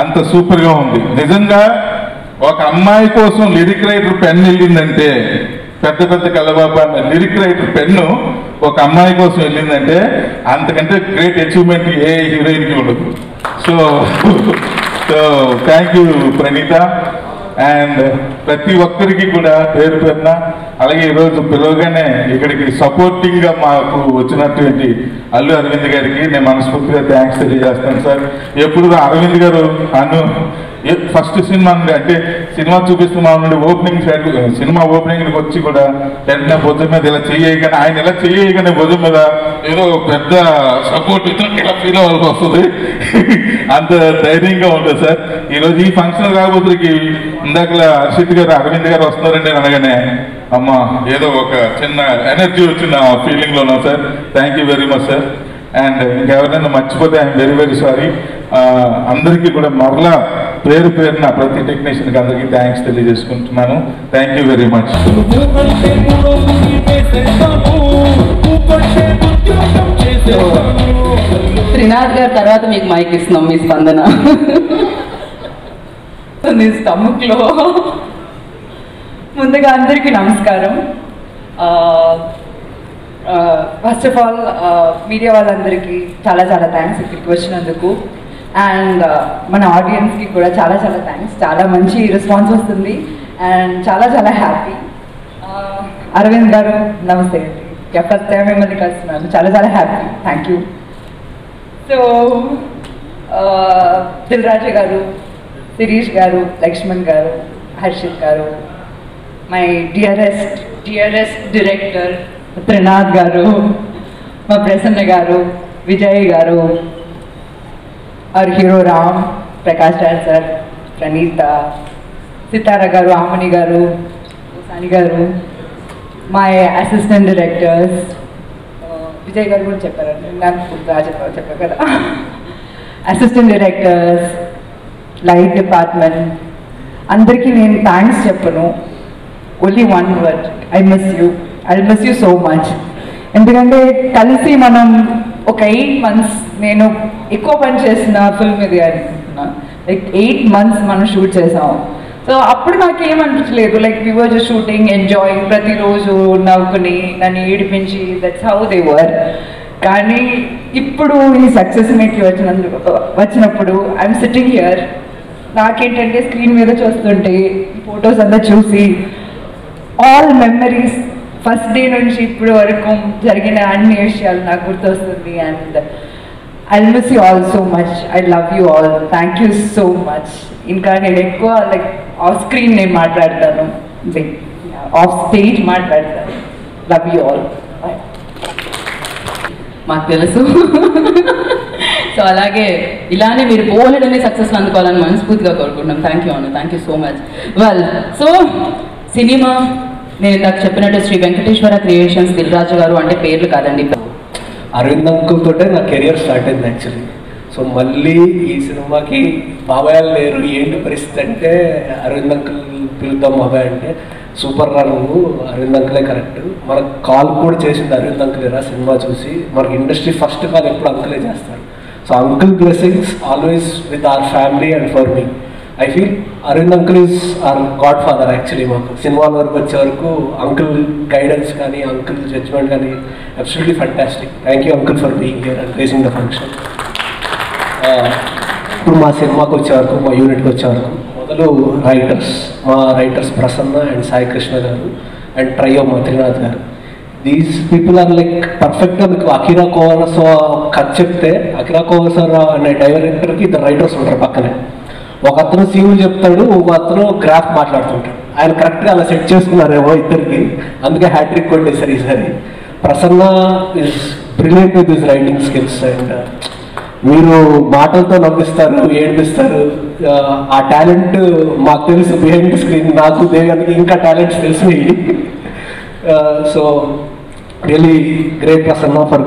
అంత సూపర్గా ఉంది నిజంగా. ఒక అమ్మాయి కోసం లిరిక్ రైటర్ పెన్ వెళ్ళిందంటే, పెద్ద పెద్ద కలబాబు అన్న లిరిక్ రైటర్ పెన్ను ఒక అమ్మాయి కోసం వెళ్ళిందంటే అంతకంటే గ్రేట్ అచీవ్మెంట్ ఏ హీరోయిన్కి ఉండదు. So thank you Praneetha. And ప్రతి ఒక్కరికి కూడా పేరు పేరున, అలాగే ఈరోజు పిలవగానే ఇక్కడికి సపోర్టింగ్గా మాకు వచ్చినటువంటి అల్లు అరవింద్ గారికి నేను మనస్ఫూర్తిగా థ్యాంక్స్ తెలియజేస్తాను సార్. ఎప్పుడు అరవింద్ గారు ఫస్ట్ సినిమా అంటే సినిమా చూపిస్తున్నా నుండి ఓపెనింగ్ సైడ్ సినిమా ఓపెనింగ్కి వచ్చి కూడా వెంటనే భుజం మీద ఇలా చేయగానే, ఆయన ఇలా చేయగానే భుజం మీద ఏదో పెద్ద సపోర్ట్ ఇలా ఫీల్ అవ్వాల్సి వస్తుంది. అంత ధైర్యంగా ఉంటుంది సార్. ఈరోజు ఈ ఫంక్షన్ రాబోతులకి ఇందాకలా హర్షిత్ గారు అరవింద్ గారు వస్తున్నారండి అనగానే అమ్మ ఏదో ఒక చిన్న ఎనర్జీ వచ్చిన ఫీలింగ్లో ఉన్నాం sir. Thank you very much sir. And ఇంకెవరైనా మర్చిపోతే ఐఎమ్ వెరీ వెరీ సారీ. అందరికీ కూడా మరలా పేరు పేరున ప్రతి టెక్నీషియన్కి అందరికీ థ్యాంక్స్ తెలియజేసుకుంటున్నాను. Thank you very much. Trinath గారి తర్వాత మీకు మైక్ ఇస్తున్నాం, మీ స్పందన. స్టమక్ లో ముందుగా అందరికీ నమస్కారం. ఫస్ట్ ఆఫ్ ఆల్ మీడియా వాళ్ళందరికీ చాలా చాలా థ్యాంక్స్ ఇక్కడికి వచ్చినందుకు. అండ్ మన ఆడియన్స్కి కూడా చాలా చాలా థ్యాంక్స్. చాలా మంచి రెస్పాన్స్ వస్తుంది అండ్ చాలా చాలా హ్యాపీ. అరవింద్ గారు నమస్తే అండి, ఫస్ట్ టైం మిమ్మల్ని కలుస్తున్నాను, చాలా చాలా happy, thank you. So Dil Raju garu, Sirish గారు, లక్ష్మణ్ గారు, హర్షిత్ గారు, మై డియరెస్ట్ డైరెక్టర్ త్రినాథ్ గారు, మా ప్రసన్న గారు, విజయ్ గారు, और हीरो राम, प्रकाश राज सर, प्रणीता, सितारा गारू, आमनी गारू, सानी गारू, my assistant directors, विजय गारू కూడా చెప్పారండి, నాకు చెప్పారు కదా, అసిస్టెంట్ డైరెక్టర్స్, లైట్ డిపార్ట్మెంట్ అందరికీ నేను థ్యాంక్స్ చెప్పను. Only one word, I miss you so much. ఎందుకంటే కలిసి మనం ఒక 8 months, నేను ఎక్కువ పని చేసిన ఫిల్మ్ ఇది అనుకుంటున్నా, లైక్ 8 months మనం షూట్ చేసాం. సో అప్పుడు నాకేమనిపించలేదు, like we were just shooting, enjoying, ప్రతిరోజు నవ్వుకుని నన్ను ఏడిపించి, దట్స్ హౌ దే వర్. కానీ ఇప్పుడు ఈ సక్సెస్ మీట్కి వచ్చినప్పుడు ఐఎమ్ సిట్టింగ్ హియర్, నాకేంటంటే స్క్రీన్ మీద చూస్తుంటే ఫొటోస్ అంతా చూసి ఆల్ మెమరీస్ ఫస్ట్ డే నుంచి ఇప్పుడు వరకు జరిగిన అన్ని విషయాలు నాకు గుర్తొస్తుంది. And I miss you all so much, I love you all, thank you so much. ఇంకా నేను ఎక్కువ లైక్ ఆఫ్ స్క్రీన్ నేను మాట్లాడతాను, ఆఫ్ స్టేజ్ మాట్లాడతాను. Love you all. మాకు తెలుసు. సో అలాగే ఇలానే మీరు బోలెడనే సక్సెస్ అందుకోవాలని మనస్ఫూర్తిగా కోరుకుంటున్నాం. థ్యాంక్ యూ అన్న, thank you so much. Well, so cinema నేను ఇందాక చెప్పినట్టు శ్రీ వెంకటేశ్వర క్రియేషన్స్ దిల్రాజు గారు అంటే పేర్లు కాదండి. అరవింద్ అంకుల్ తోటే నా కెరియర్ స్టార్ట్ అయింది యాక్చువల్లీ. సో మళ్ళీ ఈ సినిమాకి బాబాయాలు లేరు, ఏంటి పరిస్థితి అంటే అరవింద్ అంకుల్ పిలుద్దాం బాబాయ్ అంటే సూపర్ రా నువ్వు, అరవింద్ అంకులే కరెక్ట్. మనకు కాల్ కూడా చేసింది అరవింద్ అంకులేరా సినిమా చూసి. మనకి ఇండస్ట్రీ ఫస్ట్ కాల్ ఎప్పుడు అంకులే చేస్తారు. So uncle blessings always with our family and for me. I feel Aravind uncle is our godfather actually. మాకు సినిమాల వరకు వచ్చే వరకు అంకుల్ గైడెన్స్ కానీ అంకుల్ జడ్జ్మెంట్ కానీ absolutely fantastic. Thank you uncle for being here and racing the function. ఇప్పుడు మా సినిమాకి వచ్చే వరకు, మా యూనిట్కి వచ్చే వరకు మొదలు మా రైటర్స్ ప్రసన్న అండ్ సాయి కృష్ణ గారు అండ్ ట్రయో త్రినాథ్ గారు. దీస్ పీపుల్ ఆర్ లైక్ పర్ఫెక్ట్గా మీకు అకిరా కోవరసో కథ చెప్తే అకిరా కోవరసో అనే డైరెక్టర్కి ఇద్దరు రైటర్స్ ఉంటారు పక్కనే. ఒక అతను సీవులు చెప్తాడు, ఒక అతను గ్రాఫ్ మాట్లాడుతుంటాడు. ఆయన కరెక్ట్గా అలా సెట్ చేసుకున్నారేమో ఇద్దరికి, అందుకే హ్యాట్రిక్ కొట్టేశారు ఈసారి. Prasanna is brilliant with his writing skills and మీరు మాటలతో నవ్విస్తారు, ఏడిపిస్తారు. ఆ టాలెంట్ మాకు తెలుసు బిహైండ్ స్క్రీన్. నాకు దేవానికి ఇంకా టాలెంట్స్ తెలిసినాయి. So really great Prasanna for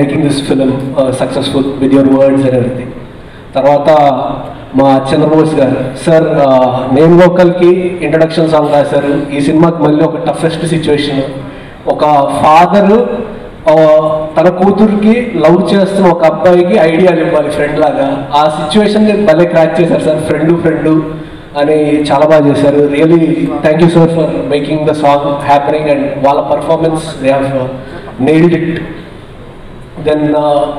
making this film successful with your words and everything. తర్వాత మా చంద్రబోస్ గారు సార్ నేను లోకల్కి ఇంట్రడక్షన్ సాంగ్ రాశారు. ఈ సినిమాకి మళ్ళీ ఒక టఫెస్ట్ సిచ్యువేషన్. ఒక ఫాదరు తన కూతురికి లవ్ చేస్తున్న ఒక అబ్బాయికి ఐడియాలు ఇవ్వాలి ఫ్రెండ్ లాగా. ఆ సిచ్యువేషన్ భలే క్రాక్ చేశారు సార్. ఫ్రెండు అని చాలా బాగా చేశారు. Really thank you sir for making the song happening and వాళ్ళ performance they have nailed it. Then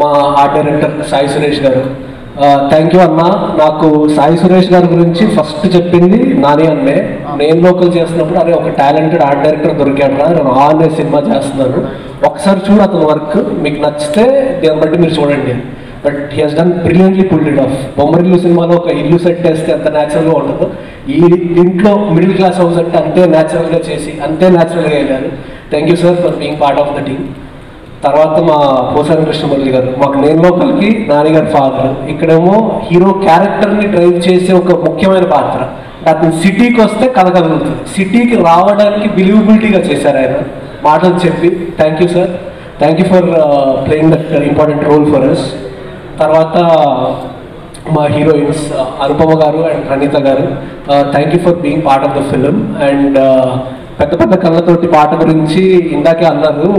మా art director Sai Suresh garu, thank you అన్న. నాకు సాయి సురేష్ గారి గురించి ఫస్ట్ చెప్పింది నాని అన్నే. నేను లోకల్ చేస్తున్నప్పుడు అదే ఒక టాలెంటెడ్ ఆర్ట్ డైరెక్టర్ దొరికాడు రా, నేను అనే సినిమా చేస్తున్నాను, ఒకసారి చూడు అతని వర్క్, మీకు నచ్చితే దాన్ని బట్టి మీరు చూడండి. But he has done brilliantly pulled it of. Bommarillu సినిమాలో ఒక ఇల్లు సెట్ వేస్తే ఎంత న్యాచురల్గా ఉంటుందో, ఈ ఇంట్లో మిడిల్ క్లాస్ హౌస్ అంటే అంతే న్యాచురల్గా చేసి అంతే న్యాచురల్గా వెళ్ళారు. Thank you sir for being part of the team. తర్వాత మా పోసాని కృష్ణమురళి గారు, మాకు నేను లోకల్కి నాన్నగారి ఫాదర్. ఇక్కడేమో హీరో క్యారెక్టర్ని డ్రైవ్ చేసే ఒక ముఖ్యమైన పాత్ర. అతను సిటీకి వస్తే కథ కలుగుతుంది. సిటీకి రావడానికి బిలీవబిలిటీగా చేశారు ఆయన మాటలు చెప్పి. Thank you sir, thank you for playing that important role for us. తర్వాత మా హీరోయిన్స్ అనుపమ గారు అండ్ ప్రణీత గారు, thank you for being part of the film. And పెద్ద పెద్ద కళ్ళతోటి పాట గురించి ఇందాకే అన్నారు,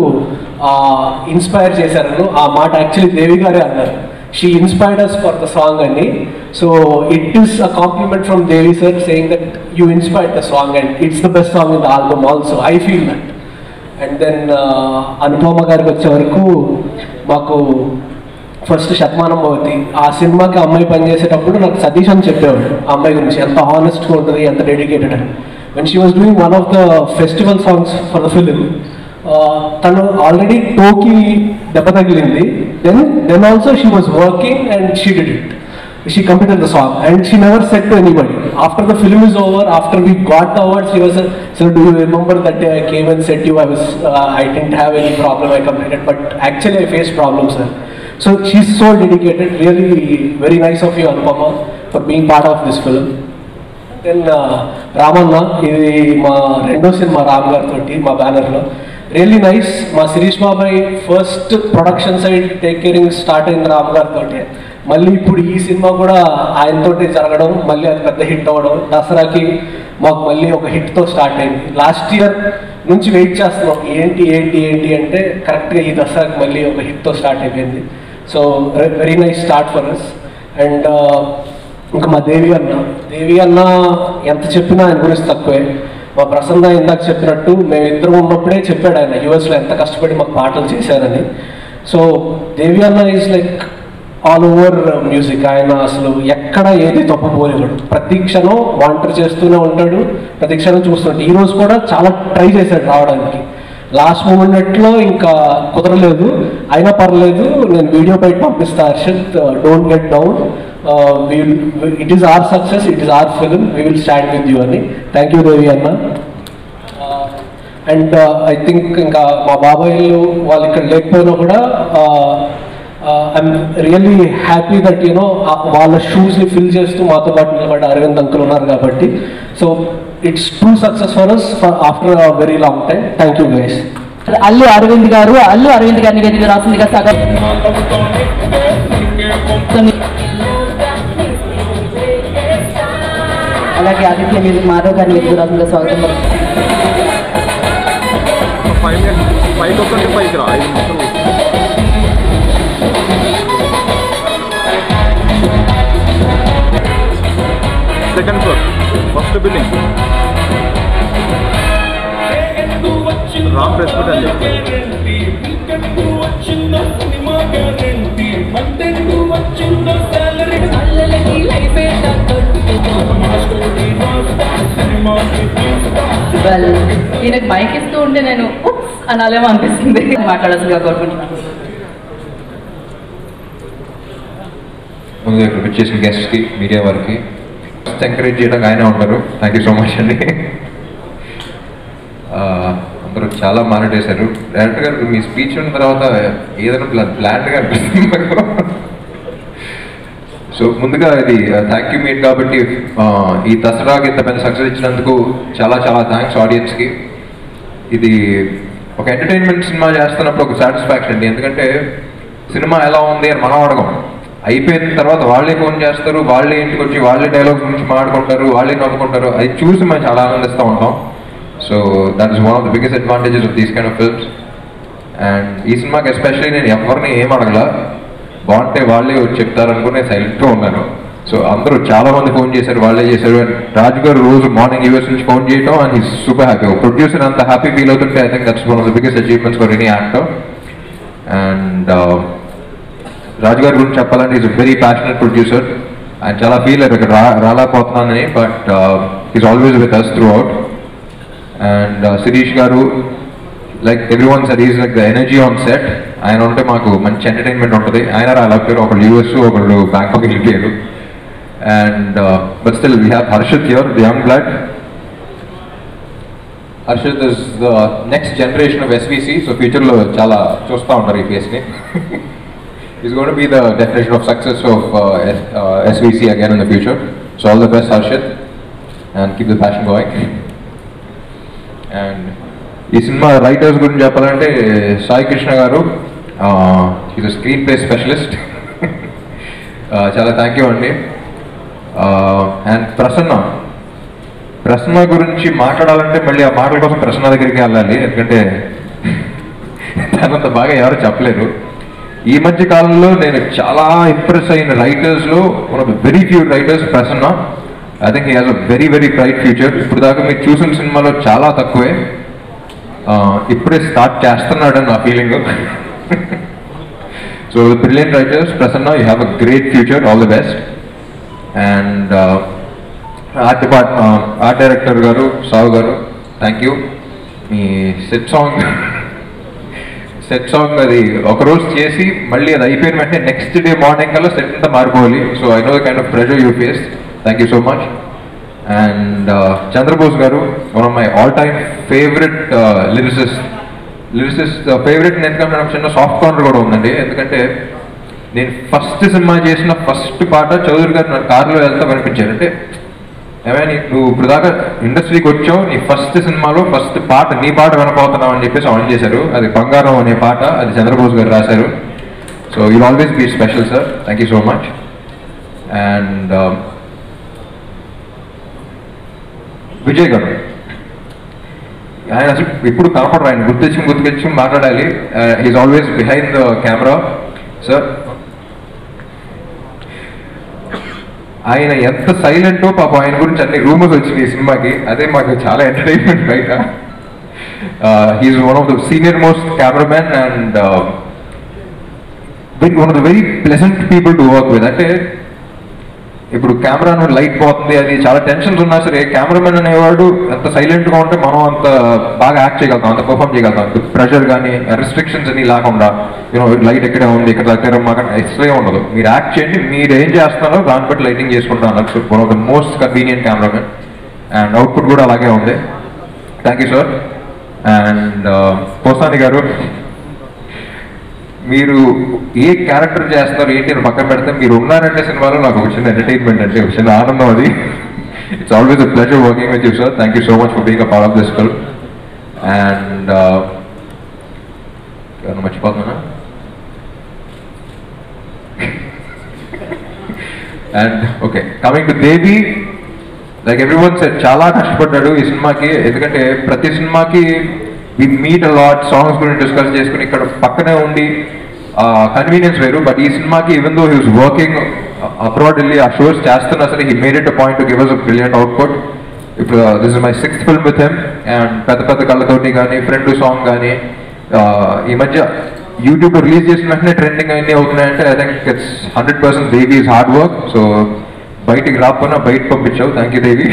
ఇన్స్పైర్ చేశారను. ఆ మాట యాక్చువల్లీ దేవి గారే అన్నారు. She inspired us for the song అని. So it is a compliment from Devi sir saying that you inspired the song and it's the best song in the album also. I feel that. And then Anupama గారికి వచ్చే వరకు మాకు first Shatamanam Bhavati ఆ సినిమాకి అమ్మాయి పనిచేసేటప్పుడు నాకు సతీష్ అని చెప్పేవాడు ఆ అమ్మాయి గురించి, ఎంత హానెస్ట్గా ఉంటుంది, ఎంత డెడికేటెడ్ అని. when she was doing one of the festival songs for the film, tanu already toki debba tagilindi, then also she was working and she did it. She completed the song and she never said to anybody. After the film is over, after we got the awards, she was, sir, do you remember that day I came and said to you I didn't have any problem, I completed, but actually I faced problems, sir. So she's so dedicated. Really very nice of you, Anupama, for being part of this film. Then Ramanna, ఇది మా రెండో cinema Ram గారితో మా బ్యానర్లో. Really nice. మా శిరీష్ బాబాయ్ first production side take caring start అయింది రామ్ గారితో. మళ్ళీ ఇప్పుడు ఈ సినిమా కూడా ఆయనతోటి జరగడం, మళ్ళీ అది పెద్ద హిట్ అవ్వడం, దసరాకి మాకు మళ్ళీ ఒక హిట్తో స్టార్ట్ అయింది. లాస్ట్ ఇయర్ నుంచి వెయిట్ చేస్తున్నాం ఏంటి ఏంటి ఏంటి అంటే కరెక్ట్గా ఈ దసరాకి మళ్ళీ ఒక హిట్తో స్టార్ట్ అయిపోయింది. So very nice start for us. And ఇంకా మా దేవి అన్న ఎంత చెప్పినా ఆయన గురించి తక్కువే. మా ప్రసన్న ఇందాక చెప్పినట్టు మేమిద్దరం ఉన్నప్పుడే చెప్పాడు ఆయన యూఎస్లో ఎంత కష్టపడి మాకు పాటలు చేశారని. సో దేవి అన్న is like all over music. ఆయన అసలు ఎక్కడ ఏది తప్పపోలేవాడు. ప్రతి క్షణం మానిటర్ చేస్తూనే ఉంటాడు, ప్రతి క్షణం చూస్తుంటాడు. ఈరోజు కూడా చాలా ట్రై చేశాడు రావడానికి. లాస్ట్ మూమెంట్లో ఇంకా కుదరలేదు, అయినా పర్లేదు నేను వీడియో బయట పంపిస్తా Harshith, don't get down, it is our success, it is our film, we will stand with you అని. థ్యాంక్ యూ దేవి అన్న. అండ్ ఐ థింక్ ఇంకా మా బాబాయ్లు వాళ్ళు ఇక్కడ లేకపోయినా కూడా I'm really happy that you know వాళ్ళ షూస్ని ఫిల్ చేస్తూ మాతో పాటు నిలబడ్డ అరవింద్ అంకుల్ ఉన్నారు కాబట్టి. So it's true success for us after a very long time. Thank you guys. Allu Aravind గారిని వేదిక రాసిందిగా సగం అలాగే ఆదిత్య మ్యూజిక్ మాధవ్ గారిని వేదిక రాసిందిగా స్వాగతం. Second floor first building Ram press అని చెప్పి ఈయనకు మైక్ ఇస్తూ ఉంటే నేను అనాలేమో అనిపిస్తుంది. మాట్లాడాల్సిందిగా కోరుకుంటున్నాను. ముందు ఇక్కడ వచ్చేసిన గెస్ట్కి, మీడియా వారికి ఎంకరేజ్ చేయడానికి ఆయన ఉంటారు. థ్యాంక్ యూ సో మచ్ అండి. అందరూ చాలా మాట్లాడేశారు. డైరెక్టర్ గారు మీ స్పీచ్ ఉన్న తర్వాత ఏదైనా ప్లాన్గా అనిపిస్తుంది నాకు. సో ముందుగా ఇది థ్యాంక్ యూ మీట్ కాబట్టి ఈ దసరాకి ఇంత పెద్ద సక్సెస్ ఇచ్చినందుకు చాలా చాలా థ్యాంక్స్ ఆడియన్స్కి. ఇది ఒక ఎంటర్టైన్మెంట్ సినిమా చేస్తున్నప్పుడు ఒక సాటిస్ఫాక్షన్ అండి. ఎందుకంటే సినిమా ఎలా ఉంది అని మనం అడగం, అయిపోయిన తర్వాత వాళ్ళే ఫోన్ చేస్తారు, వాళ్ళే ఇంటికి వచ్చి వాళ్ళే డైలాగ్స్ గురించి మాట్లాడుకుంటారు, వాళ్ళే నవ్వుకుంటారు. అది చూసి మేము చాలా ఆనందిస్తూ ఉంటాం. So that is one of the biggest advantages of these kind of films. And ఈ సినిమాకి ఎస్పెషల్లీ నేను ఎవరిని ఏం అడగల, బాగుంటే వాళ్ళే వచ్చి చెప్తారు అనుకుని నేను సైలెంట్గా ఉన్నాను. సో అందరూ చాలా మంది ఫోన్ చేశారు, వాళ్ళే చేశారు. అండ్ రాజు గారు రోజు మార్నింగ్ యూఎస్ నుంచి ఫోన్ చేయడం and is super happy. Producer అంత హ్యాపీ ఫీల్ అవుతుంటే I think that's one of the biggest achievements for any actor. And Raju గారి గురించి చెప్పాలంటే is a very passionate producer. ఆయన చాలా ఫీల్ అయ్యారు ఇక్కడ రాలేకపోతున్నానని, but is always with us throughout. And Sirish garu, like everyone sir, is like the energy on set. ఆయన ఉంటే మాకు మంచి ఎంటర్టైన్మెంట్ ఉంటుంది. ఆయన రాలేకపోయారు, ఒకళ్ళు యూఎస్, ఒకళ్ళు బ్యాంకాక్ వెళ్ళిపోయారు. And but still we have Harshith here, the young blood. Harshith is the next generation of SVC. So ఫ్యూచర్లో చాలా చూస్తూ ఉంటారు ఈ ఫేస్ని. He's going to be the definition of success of SVC again in the future. So all the best, Harshit, and keep the passion going. And ఈ cinema writers గురించి చెప్పాలంటే సాయి కృష్ణ గారు, is a screen play specialist. చాలా thank you అండి. And Prasanna గురించి మాట్లాడాలంటే మళ్ళీ ఆ మాటల కోసం ప్రసన్న దగ్గరికి వెళ్ళాలి, ఎందుకంటే తనంత బాగా ఎవరు చెప్పలేరు. ఈ మధ్య కాలంలో నేను చాలా ఇంప్రెస్ అయిన రైటర్స్లో one of the very few writers Prasanna. I think he has a very very bright future. ఇప్పుడు దాకా మీరు చూసిన సినిమాలో చాలా తక్కువే, ఇప్పుడే స్టార్ట్ చేస్తున్నాడని నా feeling. So brilliant writers, Prasanna, you have a great future, all the best. And art director garu, Savu garu, thank you. మీ సెట్ సాంగ్ అది ఒకరోజు చేసి మళ్ళీ అది అయిపోయిన వెంటనే నెక్స్ట్ డే మార్నింగ్ కల్లా సెట్ అంతా మారిపోవాలి. So I know the kind of pressure you face. Thank you so much. And Chandrabose garu, one of my all time favourite lyricist favourite. ఎందుకంటే నాకు చిన్న సాఫ్ట్ కార్నర్ కూడా ఉందండి. ఎందుకంటే నేను ఫస్ట్ సినిమా చేసిన ఫస్ట్ పాట చౌదరి గారు నాకు కారులో వెళ్తా కనిపించారు. అంటే ఏమైనా నువ్వు ఇప్పుడు దాకా ఇండస్ట్రీకి వచ్చావు, నీ ఫస్ట్ సినిమాలో ఫస్ట్ పాట నీ పాట వినపోతున్నావు అని చెప్పేసి ఆన్ చేశారు. అది బంగారం అనే పాట, అది చంద్రబోస్ గారు రాశారు. So you always be special sir, thank you so much. And Vijay గారు, ఆయన అసలు ఇప్పుడు కనపడరు, ఆయన గుర్తించి మాట్లాడాలి. He's always behind the camera. Sir ఆయన ఎంత సైలెంటో పాపం, ఆయన గురించి అన్ని రూమర్స్ వచ్చినాయి ఈ సినిమాకి, అదే మాకు చాలా ఎంటర్టైన్మెంట్ బయట. He's one of the senior most cameramen and one of the very pleasant people to work with. అంటే ఇప్పుడు కెమెరా లైట్ పోతుంది, అది చాలా టెన్షన్స్ ఉన్నా సరే కెమెరామెన్ అనేవాడు ఎంత సైలెంట్గా ఉంటే మనం అంత బాగా యాక్ట్ చేయగలుగుతాం, అంత పర్ఫామ్ చేయగలుగుతాం. ప్రెషర్ కానీ రెస్ట్రిక్షన్స్ అన్ని లేకుండా, యూనో లైట్ ఎక్కడే ఉంది, ఇక్కడ దగ్గర మాకు ఎక్స్ట్రా ఉండదు. మీరు యాక్ట్ చేయండి, మీరు ఏం చేస్తున్నారో దాన్ని బట్టి లైటింగ్ చేసుకుంటాం అన్నట్టు. One of the most convenient cameraman. And output కూడా అలాగే ఉంది. Thank you sir. And Posani గారు, మీరు ఏ క్యారెక్టర్ చేస్తున్నారు ఏంటి అని పక్కన పెడితే మీరు ఉన్నారంటే సినిమాలో నాకు ఒక చిన్న ఎంటర్టైన్మెంట్ అంటే ఒక చిన్న ఆనందం అది. It's always a pleasure working with you sir. Thank you so much for being a part of this film. And మర్చిపోతున్నా. And okay, coming to Devi, like everyone said చాలా కష్టపడ్డాడు ఈ సినిమాకి. ఎందుకంటే ప్రతి సినిమాకి we meet a lot, songs గురించి discuss చేసుకుని ఇక్కడ పక్కనే ఉండి కన్వీనియన్స్ వేరు. బట్ ఈ సినిమాకి even though he was working abroad వెళ్ళి ఆ షోస్ చేస్తున్నా సరే he made it a point to give us a brilliant output. ఇప్పుడు this is my 6th film with him. And పెద్ద పెద్ద కళ్ళతోటి కానీ, ఫ్రెండ్ సాంగ్ కానీ, ఈ మధ్య యూట్యూబ్లో రిలీజ్ చేసిన వెంటనే ట్రెండింగ్ అన్నీ అవుతున్నాయంటే I think it's 100% Devi is hard work. So బయటికి రాకపోయినా బయట పంపించావు, thank you Devi.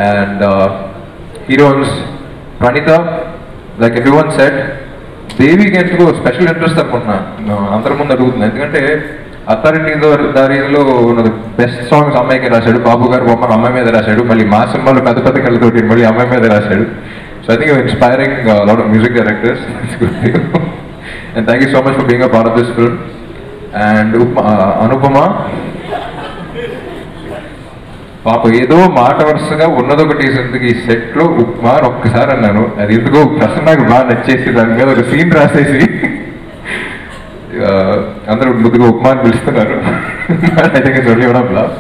And heroines Praneetha, like everyone said, దేవికి ఎందుకు స్పెషల్ ఇంట్రెస్ట్ అనుకుంటున్నా అందరి ముందు అడుగుతుంది. ఎందుకంటే అథారిటీ దారిలో ఉన్న బెస్ట్ సాంగ్స్ అమ్మాయికి రాశాడు, బాబు గారు బొమ్మను అమ్మాయి మీద రాశాడు, మళ్ళీ మా సినిమాలో పెద్ద పెద్ద కళ్ళతోటి మళ్ళీ అమ్మాయి మీద రాశాడు. So I think you're inspiring a lot of music directors. It's good for you. And thank you so much for being a part of this film. And Anupama, పాప ఏదో మాట వరుసగా ఉన్నదొకటి ఈ సెట్లో ఉప్మా ఒక్కసారి అన్నాను. అది ఎందుకో ప్రశ్న నాకు బాగా నచ్చేసి దాని మీద ఒక సీన్ రాసేసి అందరూ ముద్దుగా ఉప్మా అని పిలుస్తున్నారు. I think it's only one of love.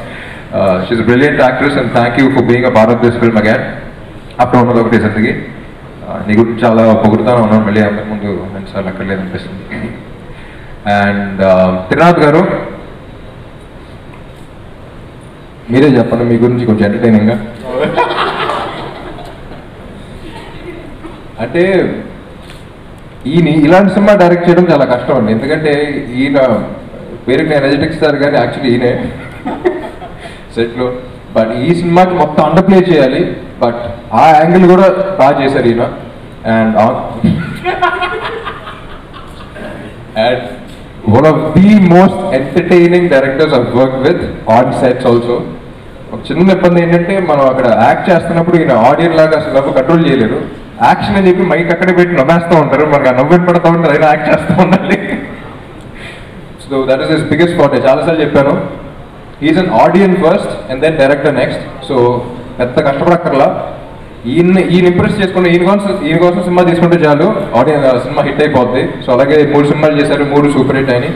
She's a brilliant actress and thank you for being a part of this film again. అప్పుడు ఉన్నది ఒకటి సందికి నీ గురించి చాలా పొగుడుతాను ఉన్నాను, మళ్ళీ అందరి ముందు ఎన్నిసార్లు అక్కర్లేదు అనిపిస్తుంది. అండ్ త్రినాథ్ గారు, మీరే చెప్పండి మీ గురించి కొంచెం ఎంటర్టైనింగ్గా. అంటే ఈయన ఇలాంటి సినిమా డైరెక్ట్ చేయడం చాలా కష్టం అండి. ఎందుకంటే ఈయన పేరుకి నేను ఎనర్జెటిక్స్ సార్ కానీ యాక్చువల్లీ ఈయనే సెట్లో. బట్ ఈ సినిమాకి మొత్తం అండర్ ప్లే చేయాలి, బట్ ఆ యాంగిల్ కూడా బాగా చేశారు ఈయన. And one of the most entertaining directors of work with on sets also. ఒక చిన్న ఇబ్బంది ఏంటంటే మనం అక్కడ యాక్ట్ చేస్తున్నప్పుడు ఈయన ఆడియన్ లాగా అసలు నవ్వు కంట్రోల్ చేయలేరు. యాక్షన్ అని చెప్పి మైక్ అక్కడే పెట్టి నవ్వేస్తూ ఉంటారు, మనకు ఆ నవ్వు పడుతూ ఉంటుంది, అయినా యాక్ట్ చేస్తూ ఉండాలి. So that is his biggest part. చాలాసార్లు చెప్పాను, is an audience first and then director next. So పెద్ద కష్టపడక్కర్లా, ఈయన ఇంప్రెస్ చేసుకుంటే ఈయన కోసం సినిమా తీసుకుంటే చాలు, ఆడియన్స్ సినిమా హిట్ అయిపోద్ది. సో అలాగే 3 సినిమాలు చేశారు, 3 సూపర్ హిట్ అయినాయి.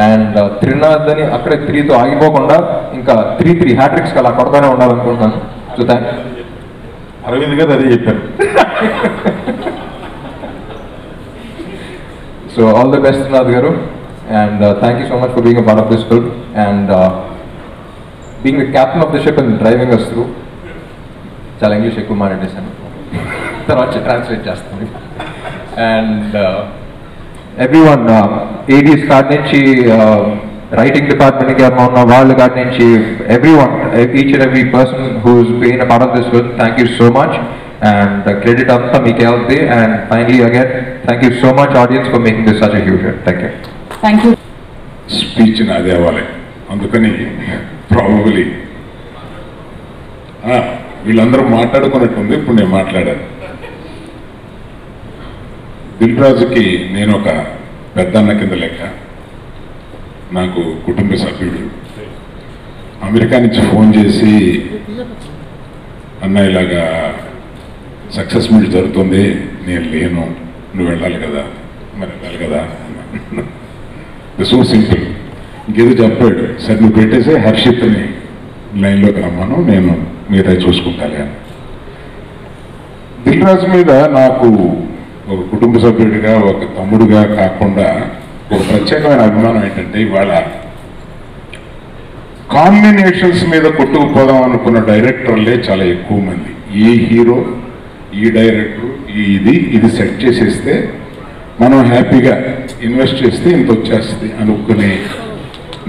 అండ్ త్రినాథ్ అని అక్కడే 3తో ఆగిపోకుండా ఇంకా 3 హ్యాట్రిక్స్ అలా కొడతానే ఉండాలనుకుంటున్నాను. సో థ్యాంక్ అరవింద్ గారు అదే చెప్పారు. So all the best Trinath garu. And thank you so much for being a part of this film and being the captain of the ship and driving us through. చాలా English ఎక్కువ మాట్లాడేశాను, తర్వాత translate చేస్తాను. And everyone, Aedes కాడి నుంచి writing డిపార్ట్మెంట్కి ఎవరైనా ఉన్న వాళ్ళ కాడి నుంచి everyone, each and every person who's been a part of this film, thank you so much. And credit అంతా మీకే అవుతుంది. And finally again thank you so much audience for making this such a huge hit. Thank you. Thank you. Speech నాదే అవ్వాలి, అందుకని probably వీళ్ళందరూ మాట్లాడుకున్నట్టుంది. ఇప్పుడు నేను మాట్లాడాను. దిల్ రాజుకి నేను ఒక పెద్దన్న కింద లెక్క, నాకు కుటుంబ సభ్యుడు. అమెరికా నుంచి ఫోన్ చేసి అన్న ఇలాగా సక్సెస్ మీట్ జరుగుతుంది, నేను లేను, నువ్వు వెళ్ళాలి కదా, మరి వెళ్ళాలి కదా. సో సింపుల్, ఇంకేదో చెప్పాడు. సరే నువ్వు పెట్టేసి హర్షిత్ని లైన్లోకి రమ్మను, నేను మీరే చూసుకుంటాను. దిల్ రాజు మీద నాకు ఒక కుటుంబ సభ్యుడిగా, ఒక తమ్ముడుగా కాకుండా ఒక ప్రత్యేకమైన అభిమానం ఏంటంటే, ఇవాళ కాంబినేషన్స్ మీద కొట్టుకుపోదాం అనుకున్న డైరెక్టర్లే చాలా ఎక్కువ మంది. ఈ హీరో, ఈ డైరెక్టర్, ఇది సెట్ చేసేస్తే మనం హ్యాపీగా ఇన్వెస్ట్ చేస్తే ఇంత వచ్చేస్తుంది అనుకునే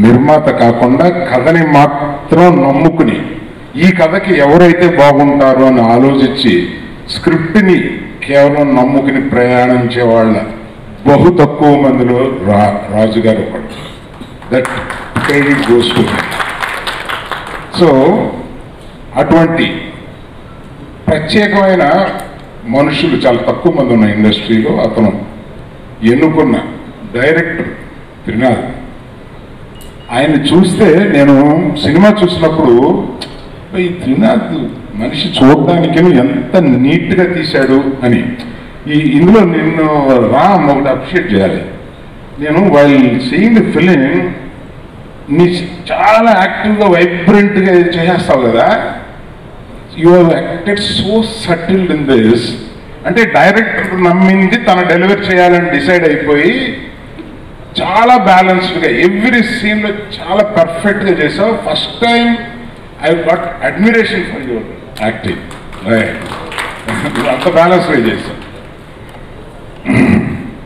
నిర్మాత కాకుండా, కథని మాత్రం నమ్ముకుని ఈ కథకి ఎవరైతే బాగుంటారో అని ఆలోచించి స్క్రిప్ట్ని కేవలం నమ్ముకుని ప్రయాణించే వాళ్ళ బహు తక్కువ మందిలో రాజు గారు ఒకడు. That credit goes to. So అటువంటి ప్రత్యేకమైన మనుషులు చాలా తక్కువ మంది ఉన్న ఇండస్ట్రీలో అతను ఎన్నుకున్న డైరెక్టర్ త్రినాథ్. ఆయన చూస్తే నేను సినిమా చూసినప్పుడు ఈ త్రినాథ్ మనిషి చూడడానికి ఎంత నీట్గా తీశాడు అని. ఇందులో నిన్ను రామ్ ఒకటి అప్రిషియేట్ చేయాలి. నేను వైల్ సీయింగ్ ది ఫిలిం నీ చాలా యాక్టివ్గా వైబ్రెంట్గా చేసేస్తావు కదా. You have acted so subtle in this. అంటే డైరెక్టర్ నమ్మింది తను డెలివర్ చేయాలని డిసైడ్ అయిపోయి చాలా బ్యాలెన్స్డ్గా ఎవ్రీ సీన్లో చాలా పర్ఫెక్ట్గా చేసావు. First time I got admiration for your acting. అంత బ్యాలెన్స్గా చేసావు.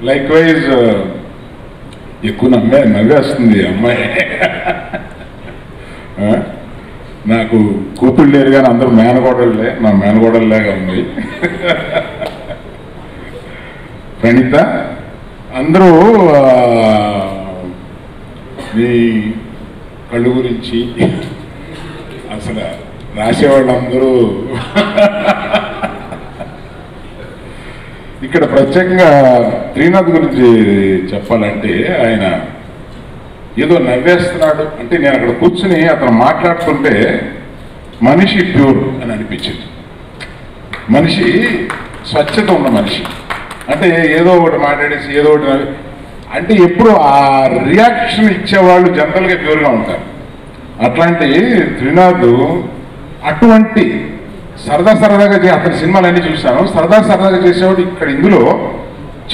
లైక్ వైజ్ ఎక్కువ నవ్వేస్తుంది అమ్మాయి. నాకు కూతుళ్ళు లేరు కానీ అందరూ మేనగోడళ్ళే, నా మేనగోడల్లాగా ఉంది. ప్రణీత అందరూ మీ కళ్ళు గురించి అసలు రాసేవాళ్ళందరూ ఇక్కడ ప్రత్యేకంగా త్రినాథ్ గురించి చెప్పాలంటే ఆయన ఏదో నవ్వేస్తున్నాడు అంటే నేను అక్కడ కూర్చుని అతను మాట్లాడుతుంటే మనిషి ప్యూర్ అని అనిపించింది. మనిషి స్వచ్ఛత ఉన్న మనిషి. అంటే ఏదో ఒకటి మాట్లాడేసి ఏదో ఒకటి అంటే ఎప్పుడు ఆ రియాక్షన్ ఇచ్చేవాళ్ళు జనరల్గా ప్యూర్గా ఉంటారు. అట్లాంటి త్రినాథ్ అటువంటి సరదాగా అతని సినిమాలన్నీ చూశాను. సరదాగా చేసేవాడు. ఇక్కడ ఇందులో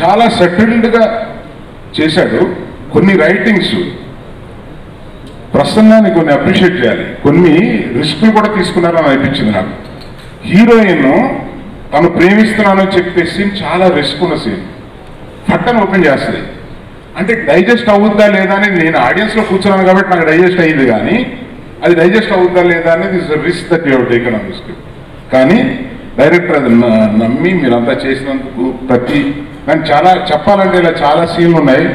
చాలా సెటిల్డ్గా చేశాడు. కొన్ని రైటింగ్స్ ప్రసన్నాన్ని కొన్ని అప్రిషియేట్ చేయాలి. కొన్ని రిస్కులు కూడా తీసుకున్నారని అనిపించింది నాకు. హీరోయిన్ తను ప్రేమిస్తున్నాను చెప్పే సీన్ చాలా రిస్క్ ఉన్న సీన్. పట్టను ఓపెన్ చేస్తుంది. అంటే డైజెస్ట్ అవుద్దా లేదా అని నేను ఆడియన్స్లో కూర్చున్నాను కాబట్టి నాకు డైజెస్ట్ అయ్యింది, కానీ అది డైజెస్ట్ అవుద్దా లేదా అనేది is risk that you have taken on the script. కానీ డైరెక్టర్ అది నమ్మి మీరంతా చేసినందుకు కానీ చాలా చెప్పాలంటే ఇలా చాలా సీన్లు ఉన్నాయి.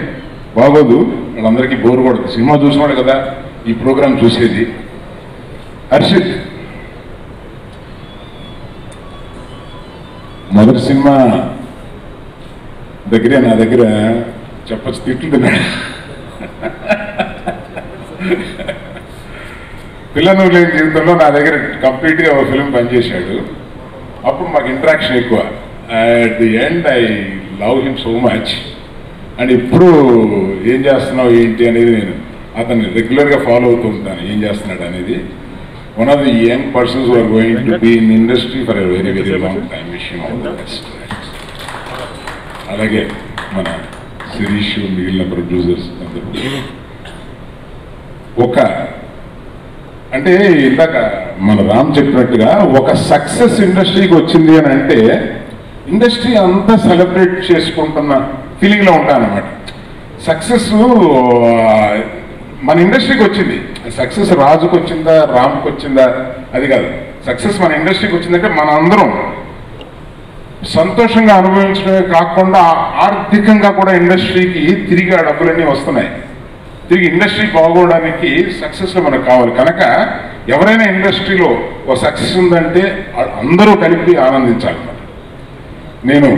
బాగోదు, వాళ్ళందరికీ బోర్ కొడుతుంది. సినిమా చూసినాడు కదా ఈ ప్రోగ్రాం చూసేది. హర్షిత్ మొదటి సినిమా దగ్గరే నా దగ్గర చెప్పచ్చు తిట్లు తిన్నాడు. పిల్లలు లేని జీవితంలో నా దగ్గర కంప్లీట్గా ఒక ఫిలిం పనిచేశాడు. అప్పుడు మాకు ఇంటరాక్షన్ ఎక్కువ. At the end I love him so much. And ఇప్పుడు ఏం చేస్తున్నావు ఏంటి అనేది నేను అతన్ని రెగ్యులర్గా ఫాలో అవుతూ ఉంటాను, ఏం చేస్తున్నాడు అనేది. One of the young persons who are going to be in industry for a very very long time. విషయం ఆల్ ది బెస్ట్. అలాగే మన శిరీష్ మిగిలిన ప్రొడ్యూసర్స్ అందరూ అంటే ఇందాక మన రామ్ చెప్పినట్టుగా ఒక సక్సెస్ ఇండస్ట్రీకి వచ్చింది అని అంటే ఇండస్ట్రీ అంతా సెలబ్రేట్ చేసుకుంటున్న ఫీలింగ్లో ఉంటానన్నమాట. సక్సెస్ మన ఇండస్ట్రీకి వచ్చింది. సక్సెస్ రాజుకు వచ్చిందా రామ్కి వచ్చిందా అది కాదు. సక్సెస్ మన ఇండస్ట్రీకి వచ్చిందంటే మన అందరం సంతోషంగా అనుభవించడమే కాకుండా ఆర్థికంగా కూడా ఇండస్ట్రీకి తిరిగి ఆ డబ్బులన్నీ వస్తున్నాయి. తిరిగి ఇండస్ట్రీ బాగోవడానికి సక్సెస్లో మనకు కావాలి. కనుక ఎవరైనా ఇండస్ట్రీలో ఒక సక్సెస్ ఉందంటే అందరూ కలిపి ఆనందించాలన్నమాట. నేను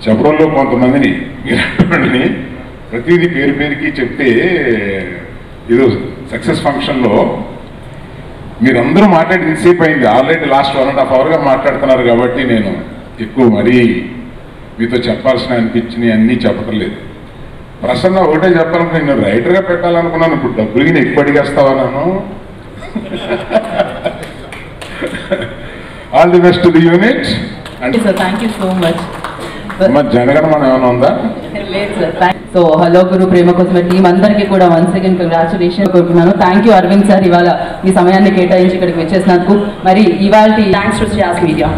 చెప్పడంలో కొంతమందిని మీరంటే ప్రతిదీ పేరు పేరుకి చెప్తే ఈరోజు సక్సెస్ ఫంక్షన్లో మీరందరూ మాట్లాడి ఇంతసేపు అయింది. ఆల్రెడీ లాస్ట్ 1.5 hours మాట్లాడుతున్నారు కాబట్టి నేను ఎక్కువ మరీ మీతో చెప్పాల్సిన అనిపించినవి అన్నీ చెప్పటం లేదు. ప్రసన్న ఒకటే చెప్పాలంటే నేను రైటర్గా పెట్టాలనుకున్నాను. ఇప్పుడు డబ్బులకి ఎక్కువ అడిగేస్తావా నన్ను? All the best to the unit. అంటే sir thank you so much. Janaganamana ఏమైనా ఉందా? లేదు sir. So hello Guru Prema Kosame team అందరికీ కూడా వన్స్ అగైన్ కంగ్రాచులేషన్ కోరుకున్నాను. థ్యాంక్ యూ అరవింద్ సార్, ఇవాళ మీ సమయాన్ని కేటాయించి ఇక్కడికి వచ్చేసినందుకు. మరి ఇవాళ థ్యాంక్స్ టు శ్యాస్ మీడియా.